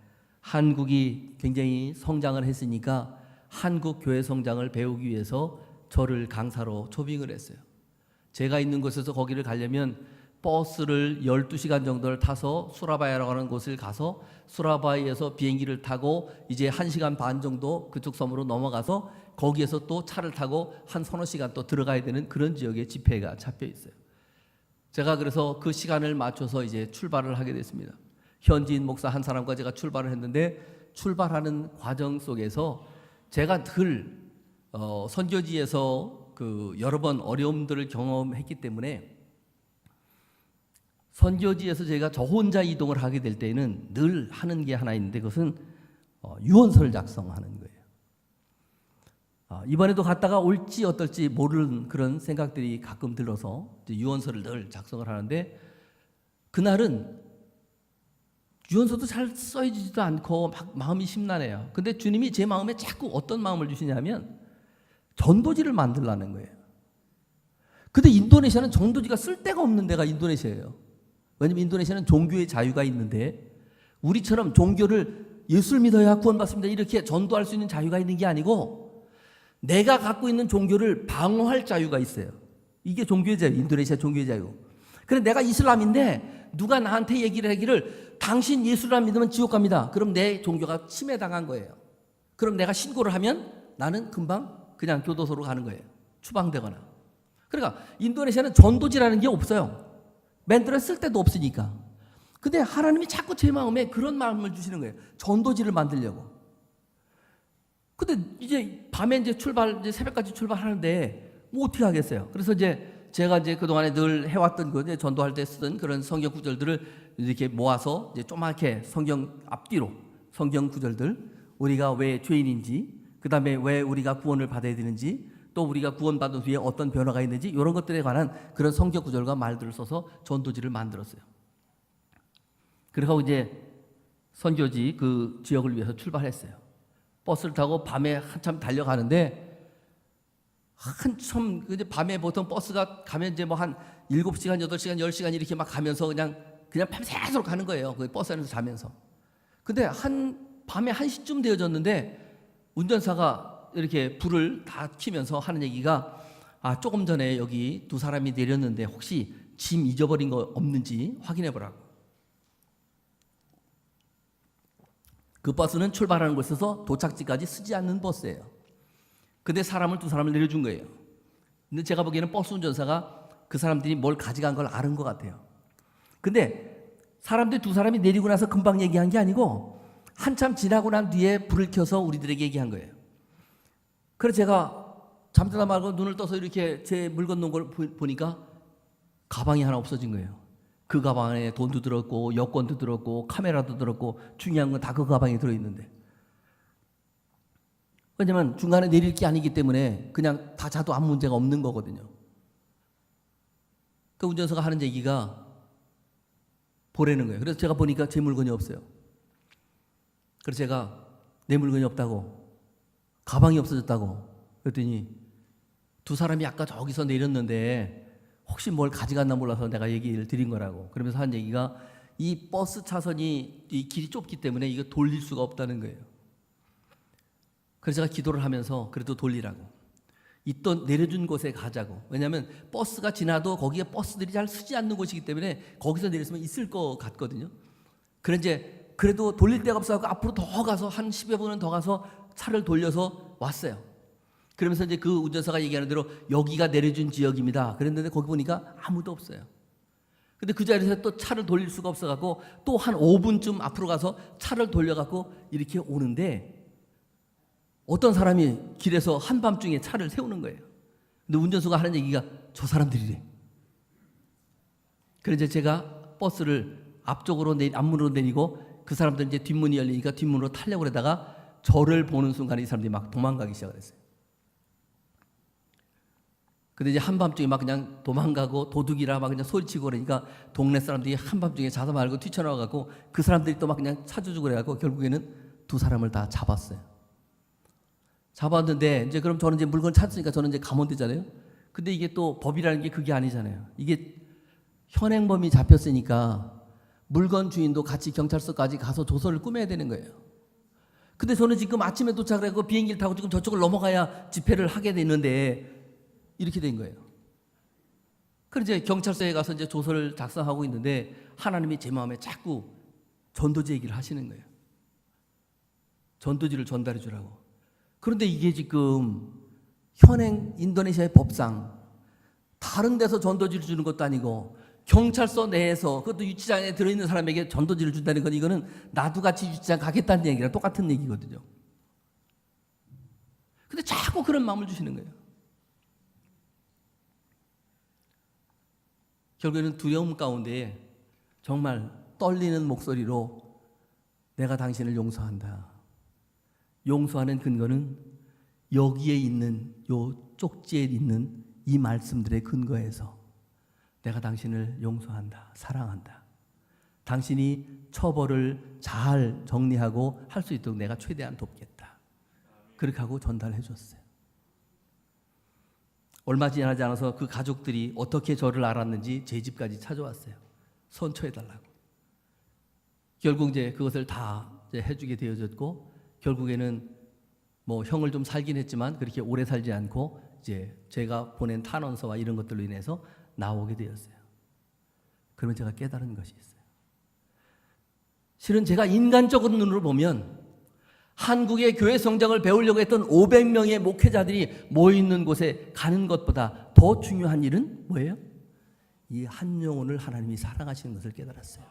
한국이 굉장히 성장을 했으니까 한국 교회 성장을 배우기 위해서 저를 강사로 초빙을 했어요. 제가 있는 곳에서 거기를 가려면 버스를 12시간 정도를 타서 수라바야라고 하는 곳을 가서 수라바이에서 비행기를 타고 이제 1시간 반 정도 그쪽 섬으로 넘어가서 거기에서 또 차를 타고 한 서너 시간 또 들어가야 되는 그런 지역에 집회가 잡혀 있어요. 제가 그래서 그 시간을 맞춰서 이제 출발을 하게 됐습니다. 현지인 목사 한 사람과 제가 출발을 했는데 출발하는 과정 속에서 제가 늘 선교지에서 그 여러 번 어려움들을 경험했기 때문에 선교지에서 제가 저 혼자 이동을 하게 될 때는 늘 하는 게 하나 있는데 그것은 유언서를 작성하는 거예요. 이번에도 갔다가 올지 어떨지 모르는 그런 생각들이 가끔 들어서 유언서를 늘 작성을 하는데 그날은 유언서도 잘 써지지도 않고 막 마음이 심란해요. 근데 주님이 제 마음에 자꾸 어떤 마음을 주시냐면 전도지를 만들라는 거예요. 근데 인도네시아는 전도지가 쓸 데가 없는 데가 인도네시아예요. 왜냐면 인도네시아는 종교의 자유가 있는데 우리처럼 종교를 예수를 믿어야 구원받습니다 이렇게 전도할 수 있는 자유가 있는 게 아니고 내가 갖고 있는 종교를 방어할 자유가 있어요. 이게 종교의 자유, 인도네시아 종교의 자유. 그래 내가 이슬람인데 누가 나한테 얘기를 하기를 당신 예수를 안 믿으면 지옥 갑니다. 그럼 내 종교가 침해당한 거예요. 그럼 내가 신고를 하면 나는 금방 그냥 교도소로 가는 거예요. 추방되거나. 그러니까 인도네시아는 전도지라는 게 없어요. 만들어 쓸 데도 없으니까. 근데 하나님이 자꾸 제 마음에 그런 마음을 주시는 거예요. 전도지를 만들려고. 근데 이제 밤에 이제 이제 새벽까지 출발하는데 뭐 어떻게 하겠어요? 그래서 이제 제가 이제 그동안에 늘 해왔던 거, 전도할 때 쓰던 그런 성경 구절들을 이렇게 모아서 이제 조그맣게 성경 앞뒤로 성경 구절들, 우리가 왜 죄인인지, 그 다음에 왜 우리가 구원을 받아야 되는지, 또 우리가 구원받은 후에 어떤 변화가 있는지 이런 것들에 관한 그런 성경 구절과 말들을 써서 전도지를 만들었어요. 그래서 이제 선교지 그 지역을 위해서 출발했어요. 버스를 타고 밤에 한참 달려가는데 한참 이제 밤에 보통 버스가 가면 이제 뭐 한 7시간, 8시간, 10시간 이렇게 막 가면서 그냥 밤새도록 가는 거예요. 그 버스 안에서 자면서. 근데 밤에 1시쯤 되어졌는데 운전사가 이렇게 불을 다 켜면서 하는 얘기가 조금 전에 여기 두 사람이 내렸는데 혹시 짐 잊어버린 거 없는지 확인해 보라고. 그 버스는 출발하는 곳에서 도착지까지 쓰지 않는 버스예요. 근데 두 사람을 내려준 거예요. 근데 제가 보기에는 버스 운전사가 그 사람들이 뭘 가져간 걸 아는 것 같아요. 근데 두 사람이 내리고 나서 금방 얘기한 게 아니고 한참 지나고 난 뒤에 불을 켜서 우리들에게 얘기한 거예요. 그래서 제가 잠자다 말고 눈을 떠서 이렇게 제 물건 놓은 걸 보니까 가방이 하나 없어진 거예요. 그 가방에 돈도 들었고 여권도 들었고 카메라도 들었고 중요한 건 다 그 가방에 들어있는데, 왜냐면 중간에 내릴 게 아니기 때문에 그냥 다 자도 아무 문제가 없는 거거든요. 그 운전사가 하는 얘기가 보라는 거예요. 그래서 제가 보니까 제 물건이 없어요. 그래서 제가 내 물건이 없다고, 가방이 없어졌다고 그랬더니 두 사람이 아까 저기서 내렸는데 혹시 뭘 가져갔나 몰라서 내가 얘기를 드린 거라고. 그러면서 한 얘기가 이 버스 차선이 이 길이 좁기 때문에 이거 돌릴 수가 없다는 거예요. 그래서 제가 기도를 하면서 그래도 돌리라고, 있던 내려준 곳에 가자고. 왜냐하면 버스가 지나도 거기에 버스들이 잘 쓰지 않는 곳이기 때문에 거기서 내렸으면 있을 것 같거든요. 그래도 돌릴 데가 없어서 앞으로 더 가서 한 10여 분은 더 가서 차를 돌려서 왔어요. 그러면서 이제 그 운전사가 얘기하는 대로 여기가 내려준 지역입니다. 그랬는데 거기 보니까 아무도 없어요. 근데 그 자리에서 또 차를 돌릴 수가 없어갖고 또 한 5분쯤 앞으로 가서 차를 돌려갖고 이렇게 오는데 어떤 사람이 길에서 한밤중에 차를 세우는 거예요. 근데 운전수가 하는 얘기가 저 사람들이래. 그래서 제가 버스를 앞문으로 내리고 그 사람들은 이제 뒷문이 열리니까 뒷문으로 타려고 그러다가 저를 보는 순간에 이 사람들이 막 도망가기 시작을 했어요. 근데 이제 한밤중에 막 그냥 도망가고 도둑이라 막 그냥 소리치고 그러니까 동네 사람들이 한밤중에 자다 말고 뛰쳐나와갖고 그 사람들이 또 막 그냥 찾아주고 그래갖고 결국에는 두 사람을 다 잡았어요. 잡았는데 이제 그럼 저는 이제 물건 찾으니까 저는 이제 가면 되잖아요. 근데 이게 또 법이라는 게 그게 아니잖아요. 이게 현행범이 잡혔으니까 물건 주인도 같이 경찰서까지 가서 조서를 꾸며야 되는 거예요. 근데 저는 지금 아침에 도착을 하고 비행기를 타고 지금 저쪽을 넘어가야 집회를 하게 되는데 이렇게 된 거예요. 그래서 이제 경찰서에 가서 이제 조서를 작성하고 있는데 하나님이 제 마음에 자꾸 전도지 얘기를 하시는 거예요. 전도지를 전달해 주라고. 그런데 이게 지금 현행 인도네시아의 법상 다른 데서 전도지를 주는 것도 아니고 경찰서 내에서 그것도 유치장에 들어있는 사람에게 전도지를 준다는 건 이거는 나도 같이 유치장 가겠다는 얘기랑 똑같은 얘기거든요. 근데 자꾸 그런 마음을 주시는 거예요. 결국에는 두려움 가운데 정말 떨리는 목소리로 내가 당신을 용서한다. 용서하는 근거는 여기에 있는 요 쪽지에 있는 이 말씀들의 근거에서 내가 당신을 용서한다. 사랑한다. 당신이 처벌을 잘 정리하고 할 수 있도록 내가 최대한 돕겠다. 그렇게 하고 전달해 줬어요. 얼마 지나지 않아서 그 가족들이 어떻게 저를 알았는지 제 집까지 찾아왔어요. 선처해달라고. 결국 이제 그것을 다 이제 해주게 되어졌고, 결국에는 뭐 형을 좀 살긴 했지만 그렇게 오래 살지 않고 이제 제가 보낸 탄원서와 이런 것들로 인해서 나오게 되었어요. 그러면 제가 깨달은 것이 있어요. 실은 제가 인간적인 눈으로 보면 한국의 교회 성장을 배우려고 했던 500명의 목회자들이 모여있는 곳에 가는 것보다 더 중요한 일은 뭐예요? 이 한 영혼을 하나님이 사랑하시는 것을 깨달았어요.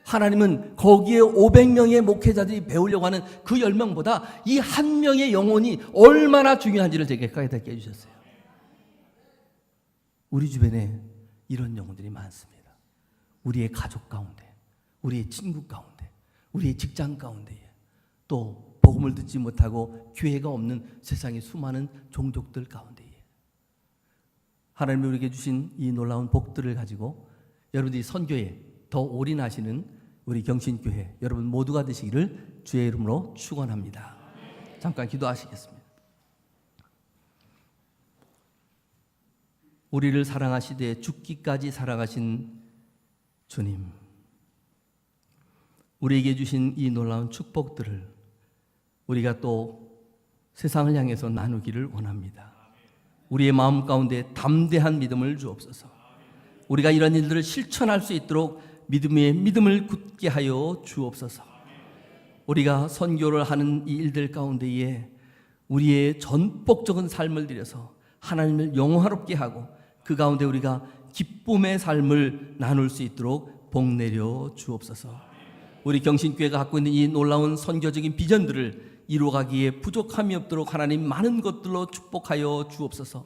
하나님은 거기에 500명의 목회자들이 배우려고 하는 그 10명보다 이 한 명의 영혼이 얼마나 중요한지를 제게 깨닫게 해주셨어요. 우리 주변에 이런 영혼들이 많습니다. 우리의 가족 가운데, 우리의 친구 가운데, 우리의 직장 가운데, 또 복음을 듣지 못하고 교회가 없는 세상의 수많은 종족들 가운데 하나님이 우리에게 주신 이 놀라운 복들을 가지고 여러분들이 선교에 더 올인하시는 우리 경신교회 여러분 모두가 되시기를 주의 이름으로 축원합니다. 잠깐 기도하시겠습니다. 우리를 사랑하시되 죽기까지 사랑하신 주님, 우리에게 주신 이 놀라운 축복들을 우리가 또 세상을 향해서 나누기를 원합니다. 우리의 마음 가운데 담대한 믿음을 주옵소서. 우리가 이런 일들을 실천할 수 있도록 믿음을 굳게 하여 주옵소서. 우리가 선교를 하는 이 일들 가운데에 우리의 전폭적인 삶을 들여서 하나님을 영화롭게 하고 그 가운데 우리가 기쁨의 삶을 나눌 수 있도록 복 내려 주옵소서. 우리 경신교회가 갖고 있는 이 놀라운 선교적인 비전들을 이루어가기에 부족함이 없도록 하나님 많은 것들로 축복하여 주옵소서.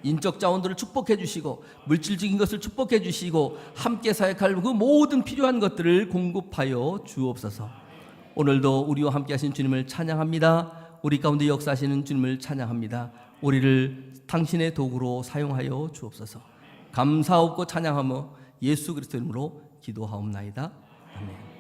인적 자원들을 축복해 주시고 물질적인 것을 축복해 주시고 함께 사역할 그 모든 필요한 것들을 공급하여 주옵소서. 오늘도 우리와 함께 하신 주님을 찬양합니다. 우리 가운데 역사하시는 주님을 찬양합니다. 우리를 당신의 도구로 사용하여 주옵소서. 감사하고 찬양하며 예수 그리스도 이름으로 기도하옵나이다. 아멘.